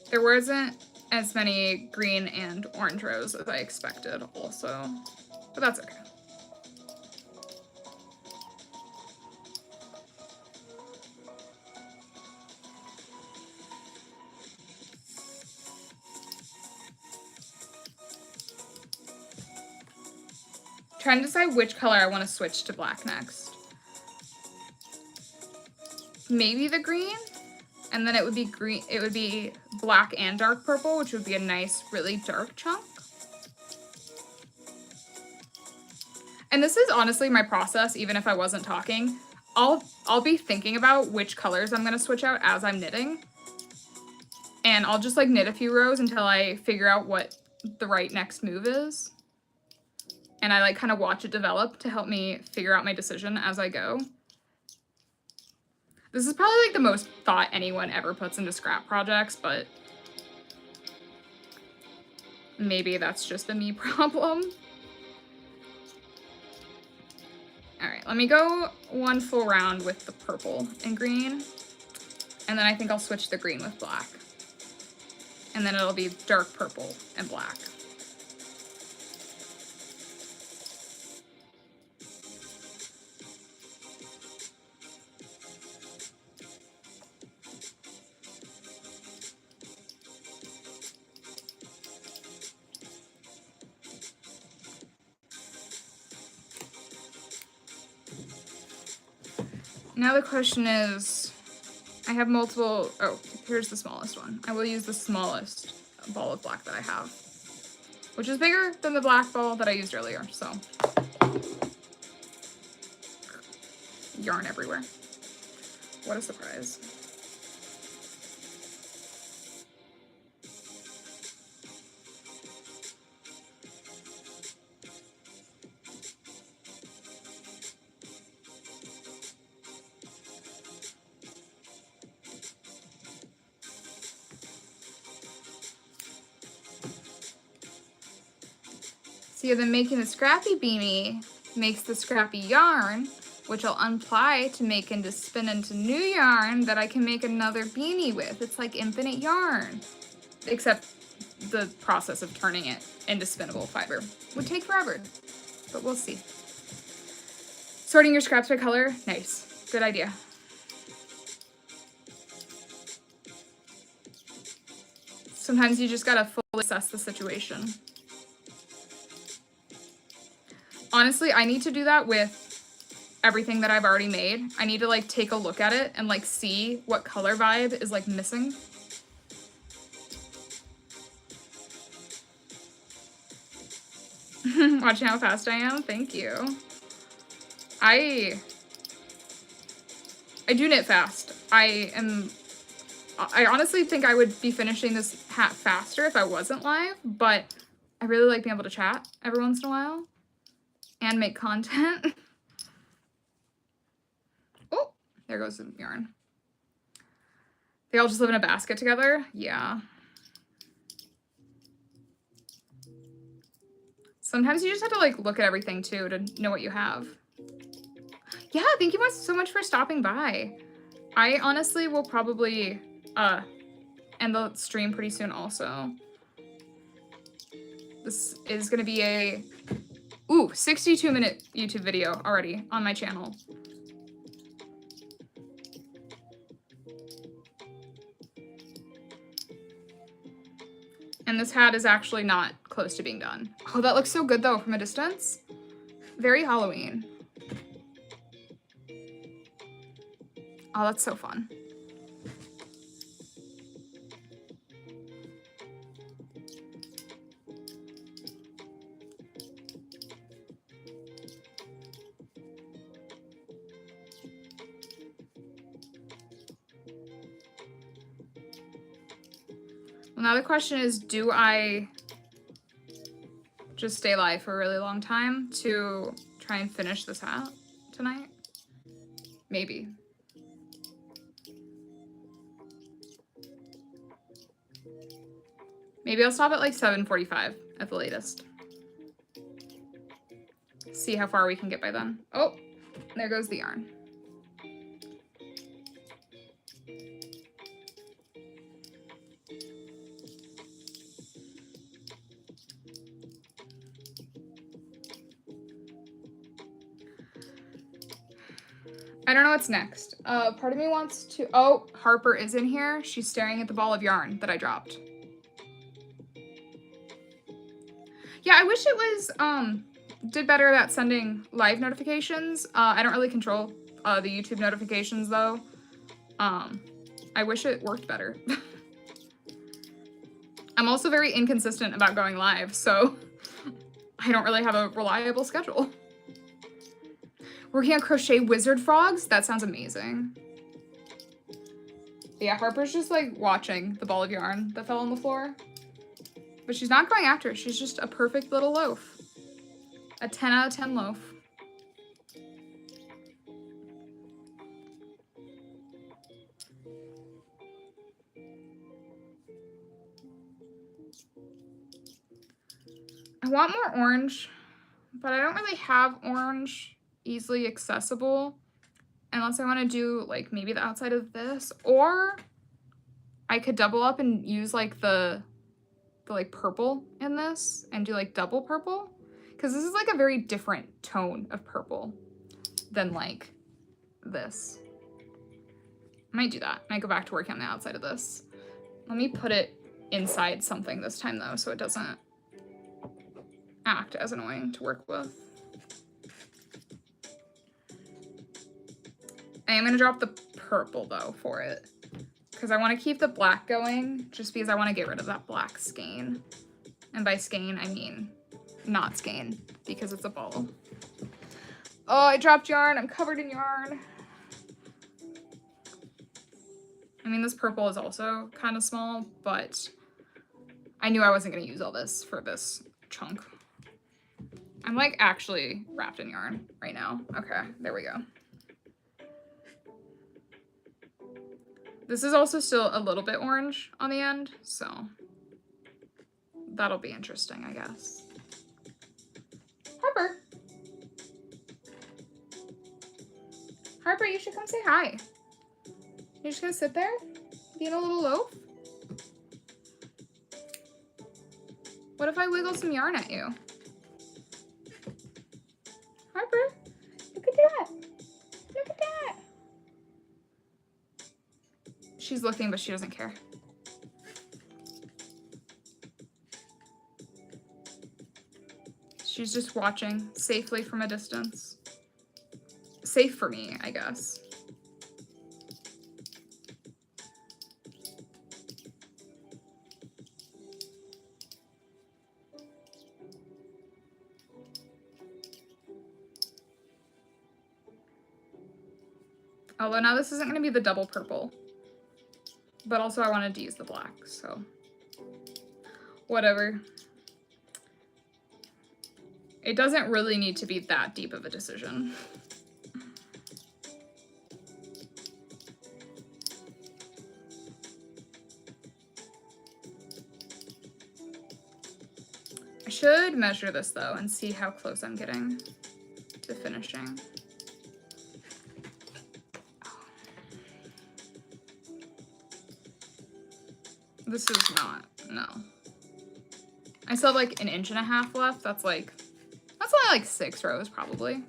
There wasn't as many green and orange rows as I expected also, but that's okay. Trying to decide which color I want to switch to black next. Maybe the green? And then it would be green, it would be black and dark purple, which would be a nice, really dark chunk. And this is honestly my process, even if I wasn't talking. I'll be thinking about which colors I'm gonna switch out as I'm knitting. And I'll just like knit a few rows until I figure out what the right next move is. And I like kind of watch it develop to help me figure out my decision as I go. This is probably like the most thought anyone ever puts into scrap projects, but maybe that's just a me problem. All right, let me go one full round with the purple and green, and then I think I'll switch the green with black. And then it'll be dark purple and black. Now the question is, I have multiple, oh, here's the smallest one. I will use the smallest ball of black that I have, which is bigger than the black ball that I used earlier, so. Yarn everywhere. What a surprise. See, then making the scrappy beanie makes the scrappy yarn, which I'll unply to make into spin into new yarn that I can make another beanie with. It's like infinite yarn. Except the process of turning it into spinnable fiber would take forever, but we'll see. Sorting your scraps by color, nice, good idea. Sometimes you just gotta fully assess the situation. Honestly, I need to do that with everything that I've already made. I need to like take a look at it and like see what color vibe is like missing. Watching how fast I am, thank you. I do knit fast. I honestly think I would be finishing this hat faster if I wasn't live, but I really like being able to chat every once in a while and make content. Oh, there goes the yarn. They all just live in a basket together? Yeah. Sometimes you just have to like look at everything too to know what you have. Yeah, thank you so much for stopping by. I honestly will probably end the stream pretty soon also. This is gonna be a 62-minute YouTube video already on my channel. And this hat is actually not close to being done. Oh, that looks so good though from a distance. Very Halloween. Oh, that's so fun. Well, now the question is, do I just stay live for a really long time to try and finish this hat tonight? Maybe. Maybe I'll stop at like 7:45 at the latest. See how far we can get by then. Oh, there goes the yarn. I don't know what's next. Part of me wants to... Oh, Harper is in here. She's staring at the ball of yarn that I dropped. Yeah, I wish it was, did better at sending live notifications. I don't really control the YouTube notifications, though. I wish it worked better. I'm also very inconsistent about going live, so I don't really have a reliable schedule. Working on crochet wizard frogs? That sounds amazing. But yeah, Harper's just like watching the ball of yarn that fell on the floor. But she's not going after it. She's just a perfect little loaf. A 10 out of 10 loaf. I want more orange, but I don't really have orange easily accessible unless I want to do like maybe the outside of this, or I could double up and use like the like purple in this and do like double purple, because this is like a very different tone of purple than like this. I might do that. I might go back to working on the outside of this. Let me put it inside something this time though, so it doesn't act as annoying to work with. I am gonna drop the purple though for it, because I want to keep the black going, just because I want to get rid of that black skein. And by skein, I mean not skein, because it's a ball. Oh, I dropped yarn. I'm covered in yarn. I mean, this purple is also kind of small, but I knew I wasn't going to use all this for this chunk. I'm like actually wrapped in yarn right now. Okay, there we go. This is also still a little bit orange on the end, so that'll be interesting, I guess. Harper. Harper, you should come say hi. You're just gonna sit there, being a little loaf? What if I wiggle some yarn at you? Harper, look at that. Look at that. She's looking, but she doesn't care. She's just watching safely from a distance. Safe for me, I guess. Although now this isn't going to be the double purple. But also I wanted to use the black, so whatever. It doesn't really need to be that deep of a decision. I should measure this though and see how close I'm getting to finishing. This is not, no. I still have like 1.5 inches left. That's only like 6 rows probably.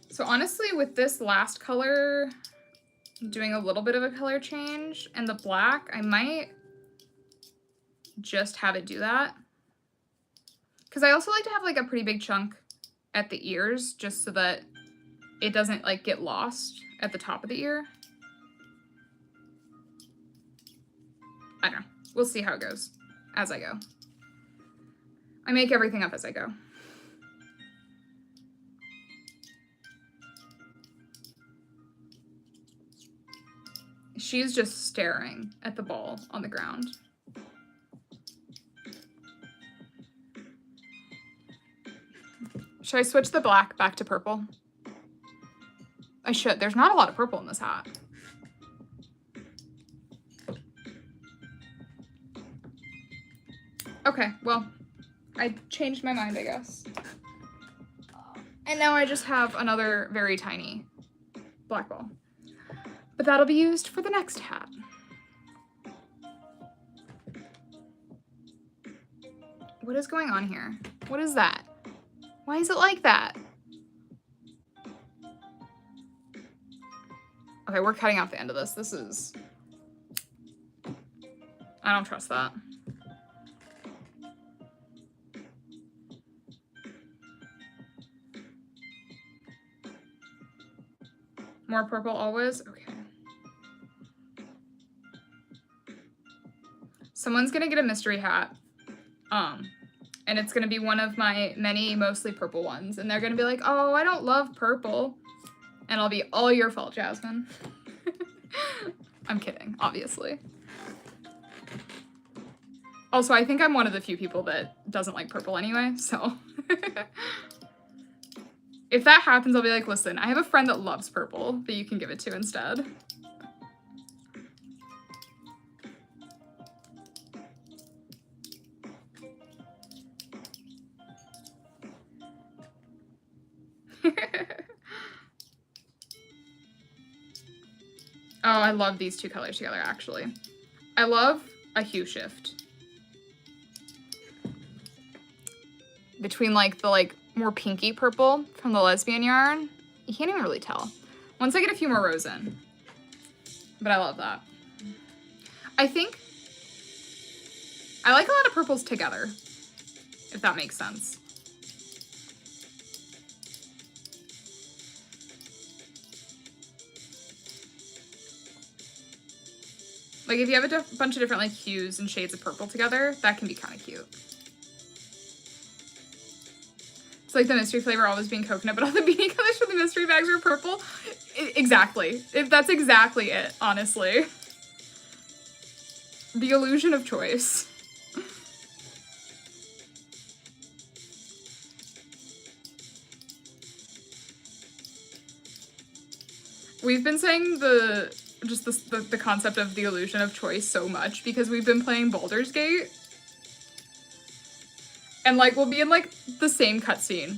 So honestly, with this last color, doing a little bit of a color change, and the black, I might just have it do that. Because I also like to have like a pretty big chunk at the ears, just so that it doesn't like get lost at the top of the ear. I don't know. We'll see how it goes as I go. I make everything up as I go. She's just staring at the ball on the ground. Should I switch the black back to purple? I should. There's not a lot of purple in this hat. Okay, well, I changed my mind, I guess. And now I just have another very tiny black ball. But that'll be used for the next hat. What is going on here? What is that? Why is it like that? Okay, we're cutting off the end of this. This is... I don't trust that. More purple always? Okay. Someone's gonna get a mystery hat. And it's gonna be one of my many mostly purple ones. And they're gonna be like, oh, I don't love purple. And I'll be all your fault, Jasmine. I'm kidding, obviously. Also, I think I'm one of the few people that doesn't like purple anyway, so. If that happens, I'll be like, listen, I have a friend that loves purple that you can give it to instead. Oh, I love these two colors together, actually. I love a hue shift. Between like the more pinky purple from the lesbian yarn. You can't even really tell. Once I get a few more rows in. But I love that. I think I like a lot of purples together, if that makes sense. Like, if you have a bunch of different, like, hues and shades of purple together, that can be kind of cute. It's like the mystery flavor always being coconut, but all the beanie colors for the mystery bags are purple. Exactly. That's exactly it, honestly. The illusion of choice. We've been saying the concept of the illusion of choice so much because we've been playing Baldur's Gate. And, like, we'll be in, like, the same cutscene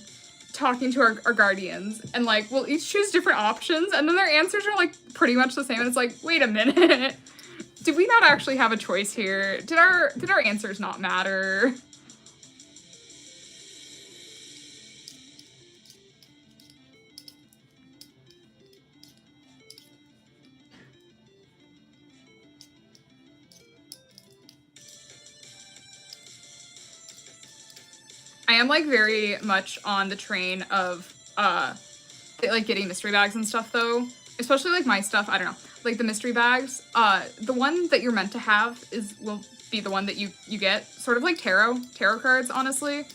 talking to our guardians, and, like, we'll each choose different options, and then their answers are, like, pretty much the same, and it's like, wait a minute. Did we not actually have a choice here? Did our answers not matter? I am, like, very much on the train of, like, getting mystery bags and stuff, though. Especially, like, my stuff, I don't know. Like, the mystery bags, the one that you're meant to have will be the one that you get. Sort of like tarot cards, honestly.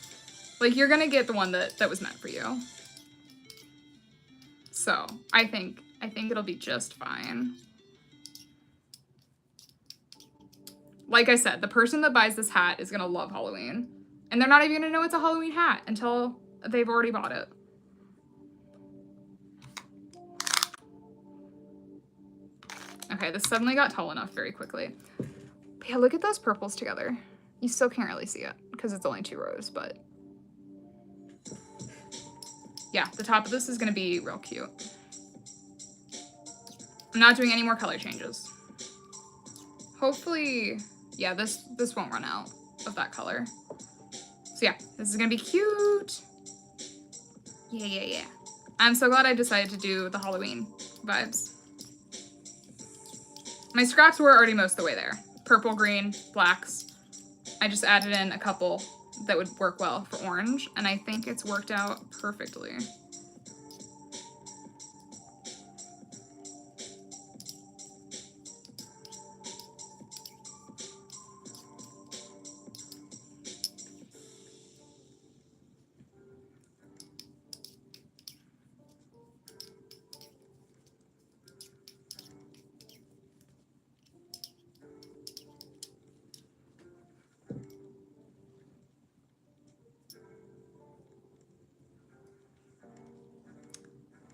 Like, you're gonna get the one that was meant for you. So, I think it'll be just fine. Like I said, the person that buys this hat is gonna love Halloween. And they're not even gonna know it's a Halloween hat until they've already bought it. Okay, this suddenly got tall enough very quickly. But yeah, look at those purples together. You still can't really see it because it's only 2 rows, but yeah, the top of this is gonna be real cute. I'm not doing any more color changes. Hopefully, yeah, this won't run out of that color. So yeah, this is gonna be cute. Yeah. I'm so glad I decided to do the Halloween vibes. My scraps were already most of the way there. Purple, green, blacks. I just added in a couple that would work well for orange, and I think it's worked out perfectly.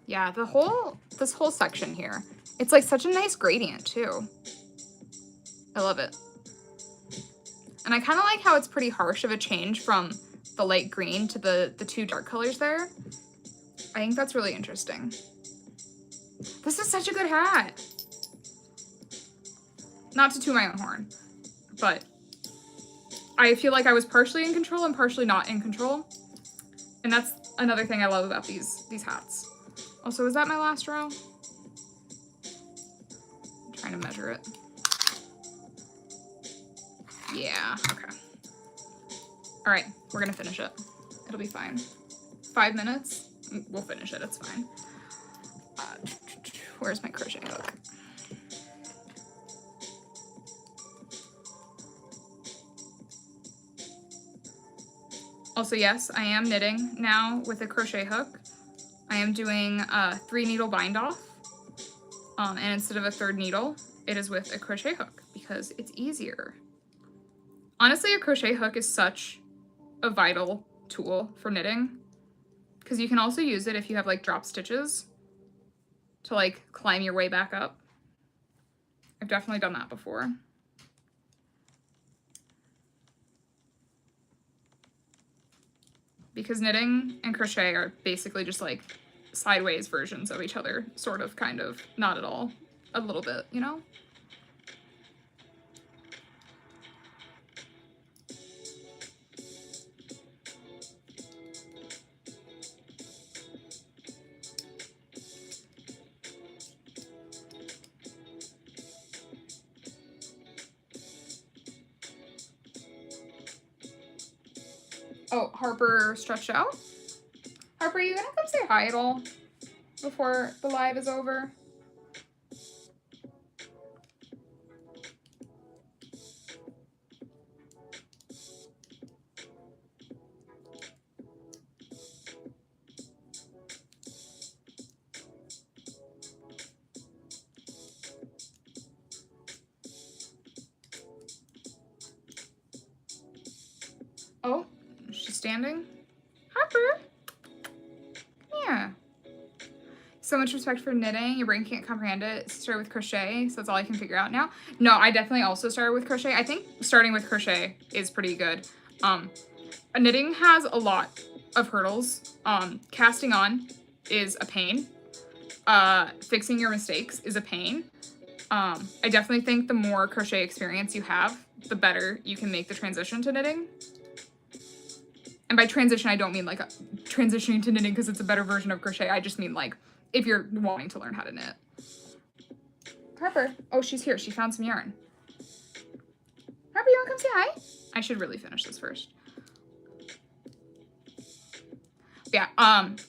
Yeah, this whole section here, it's like such a nice gradient too. I love it. And I kind of like how it's pretty harsh of a change from the light green to the 2 dark colors there. I think that's really interesting. This is such a good hat. Not to toot my own horn, but I feel like I was partially in control and partially not in control. And that's another thing I love about these hats. Also, is that my last row? I'm trying to measure it. Yeah, okay. All right, we're gonna finish it. It'll be fine. 5 minutes, we'll finish it, it's fine. Where's my crochet hook? Also, yes, I am knitting now with a crochet hook. I am doing a 3 needle bind off. And instead of a 3rd needle, it is with a crochet hook because it's easier. Honestly, a crochet hook is such a vital tool for knitting because you can also use it if you have like drop stitches to like climb your way back up. I've definitely done that before. Because knitting and crochet are basically just like sideways versions of each other, sort of, kind of, not at all, a little bit, you know? Oh, Harper stretched out? Harper, are you gonna come say hi at all before the live is over? Oh, she's standing. Harper. Yeah. So much respect for knitting. Your brain can't comprehend it. Start with crochet, so that's all I can figure out now. No, I definitely also started with crochet. I think starting with crochet is pretty good. Knitting has a lot of hurdles. Casting on is a pain. Fixing your mistakes is a pain. I definitely think the more crochet experience you have, the better you can make the transition to knitting. And by transition, I don't mean like transitioning to knitting because it's a better version of crochet. I just mean like if you're wanting to learn how to knit. Harper. Oh, she's here. She found some yarn. Harper, you want to come say hi? I should really finish this first. Yeah,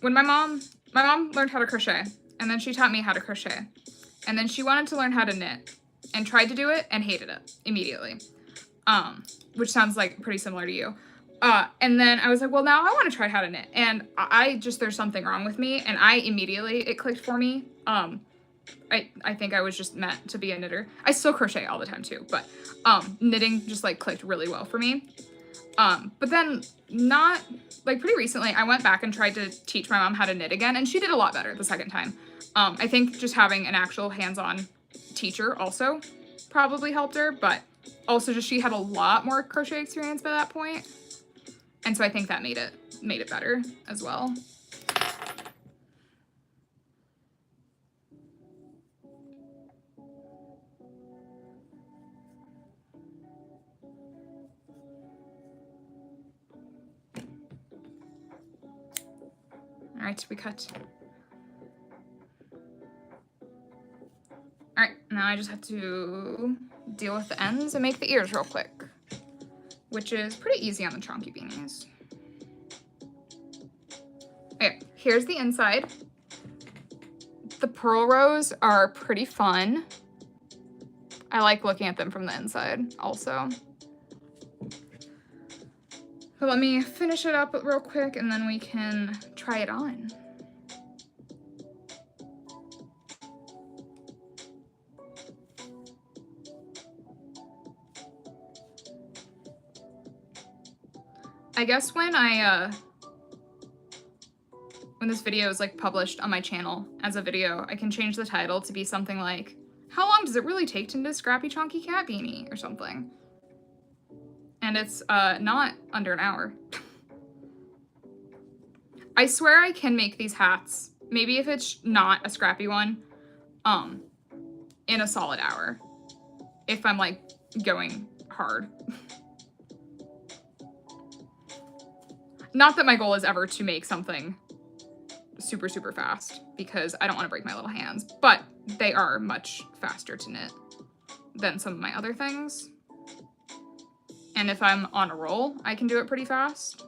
when my mom learned how to crochet, and then she taught me how to crochet, and then she wanted to learn how to knit, and tried to do it, and hated it immediately, which sounds like pretty similar to you. And then I was like, well, now I want to try how to knit, and I just, there's something wrong with me, and it clicked for me. I think I was just meant to be a knitter. I still crochet all the time too, but knitting just like clicked really well for me. But then pretty recently, I went back and tried to teach my mom how to knit again, and she did a lot better the second time. I think just having an actual hands-on teacher also probably helped her, but also just she had a lot more crochet experience by that point. And so I think that made it better as well. All right, we cut. All right, now I just have to deal with the ends and make the ears real quick, which is pretty easy on the chunky beanies. Okay, here's the inside. The purl rows are pretty fun. I like looking at them from the inside also. But let me finish it up real quick and then we can try it on. I guess when this video is like published on my channel as a video, I can change the title to be something like, how long does it really take to knit a scrappy chunky cat beanie or something? And it's not under an hour. I swear I can make these hats, maybe if it's not a scrappy one, in a solid hour, if I'm like going hard. Not that my goal is ever to make something super, super fast, because I don't want to break my little hands, but they are much faster to knit than some of my other things. And if I'm on a roll, I can do it pretty fast.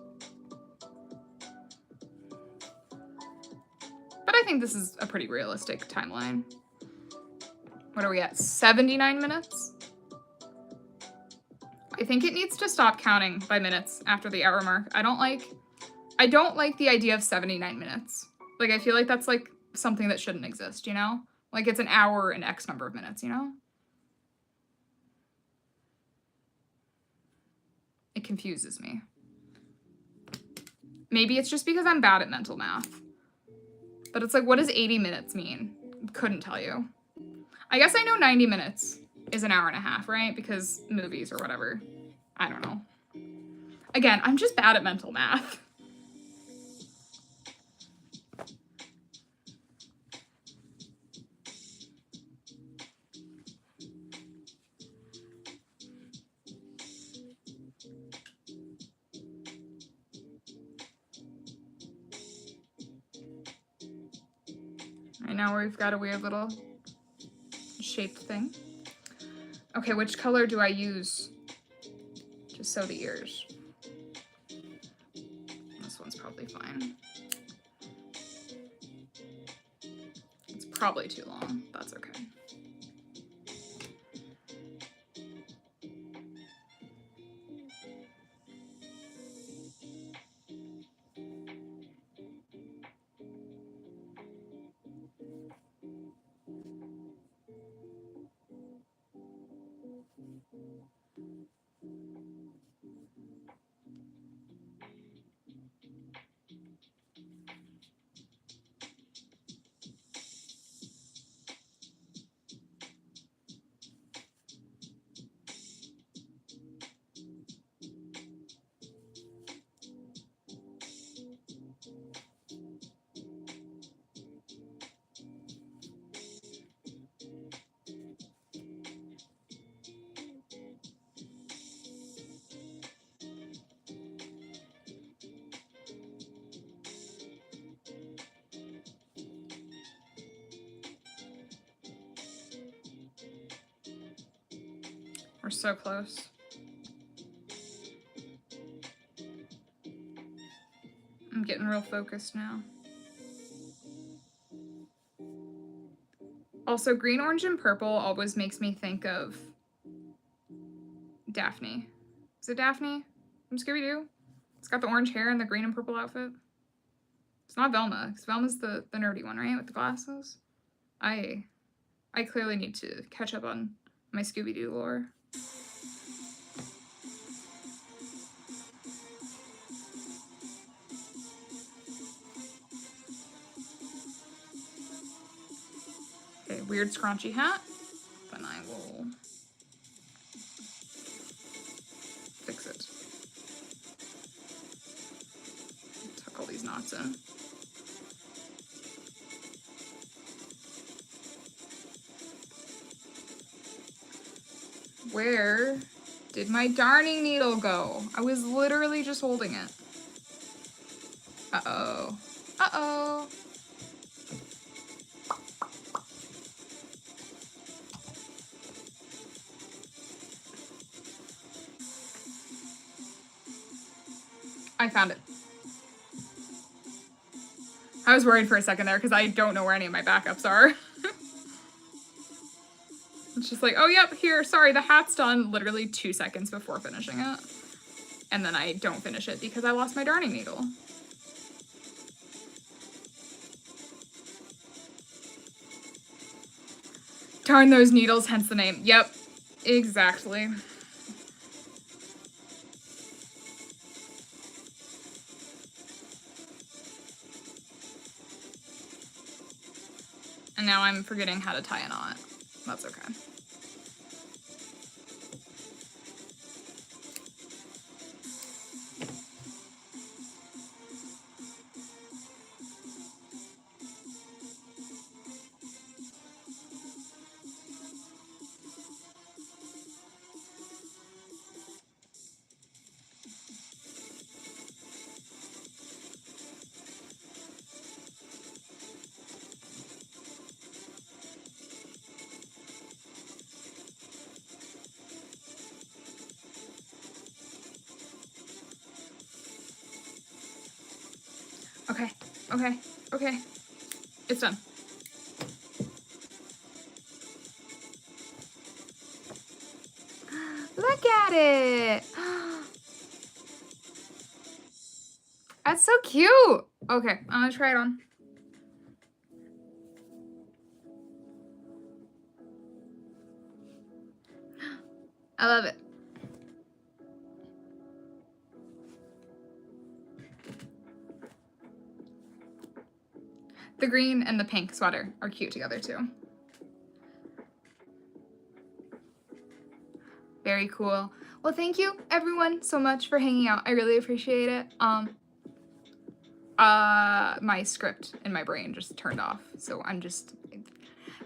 But I think this is a pretty realistic timeline. What are we at? 79 minutes? I think it needs to stop counting by minutes after the hour mark. I don't like the idea of 79 minutes. Like, I feel like that's like something that shouldn't exist, you know? Like, it's an hour and X number of minutes, you know? It confuses me. Maybe it's just because I'm bad at mental math. But it's like, what does 80 minutes mean? Couldn't tell you. I guess I know 90 minutes is an hour and a half, right? Because movies or whatever. I don't know. Again, I'm just bad at mental math. Right now we've got a weird little shaped thing. Okay, which color do I use to sew the ears? This one's probably fine. It's probably too long. That's okay. We're so close. I'm getting real focused now. Also, green, orange, and purple always makes me think of Daphne. Is it Daphne from Scooby-Doo? It's got the orange hair and the green and purple outfit. It's not Velma, because Velma's the nerdy one, right? With the glasses. I clearly need to catch up on my Scooby-Doo lore. Okay, weird scrunchy hat. Then I will fix it. Tuck all these knots in. Where did my darning needle go? I was literally just holding it. Uh-oh. Uh-oh. I found it. I was worried for a second there because I don't know where any of my backups are. It's just like, oh, yep, here, sorry, the hat's done literally 2 seconds before finishing it. And then I don't finish it because I lost my darning needle. Darn those needles, hence the name. Yep, exactly. And now I'm forgetting how to tie a knot. That's okay. Okay, okay, okay. It's done. Look at it. That's so cute. Okay, I'm gonna try it on. I love it. The green and the pink sweater are cute together too. Very cool. Well, thank you everyone so much for hanging out. I really appreciate it. My script in my brain just turned off, so I'm just,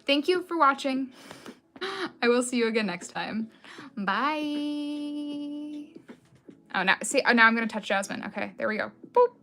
thank you for watching. I will see you again next time. Bye. Oh, now, see, now I'm gonna touch Jasmine. Okay, there we go. Boop.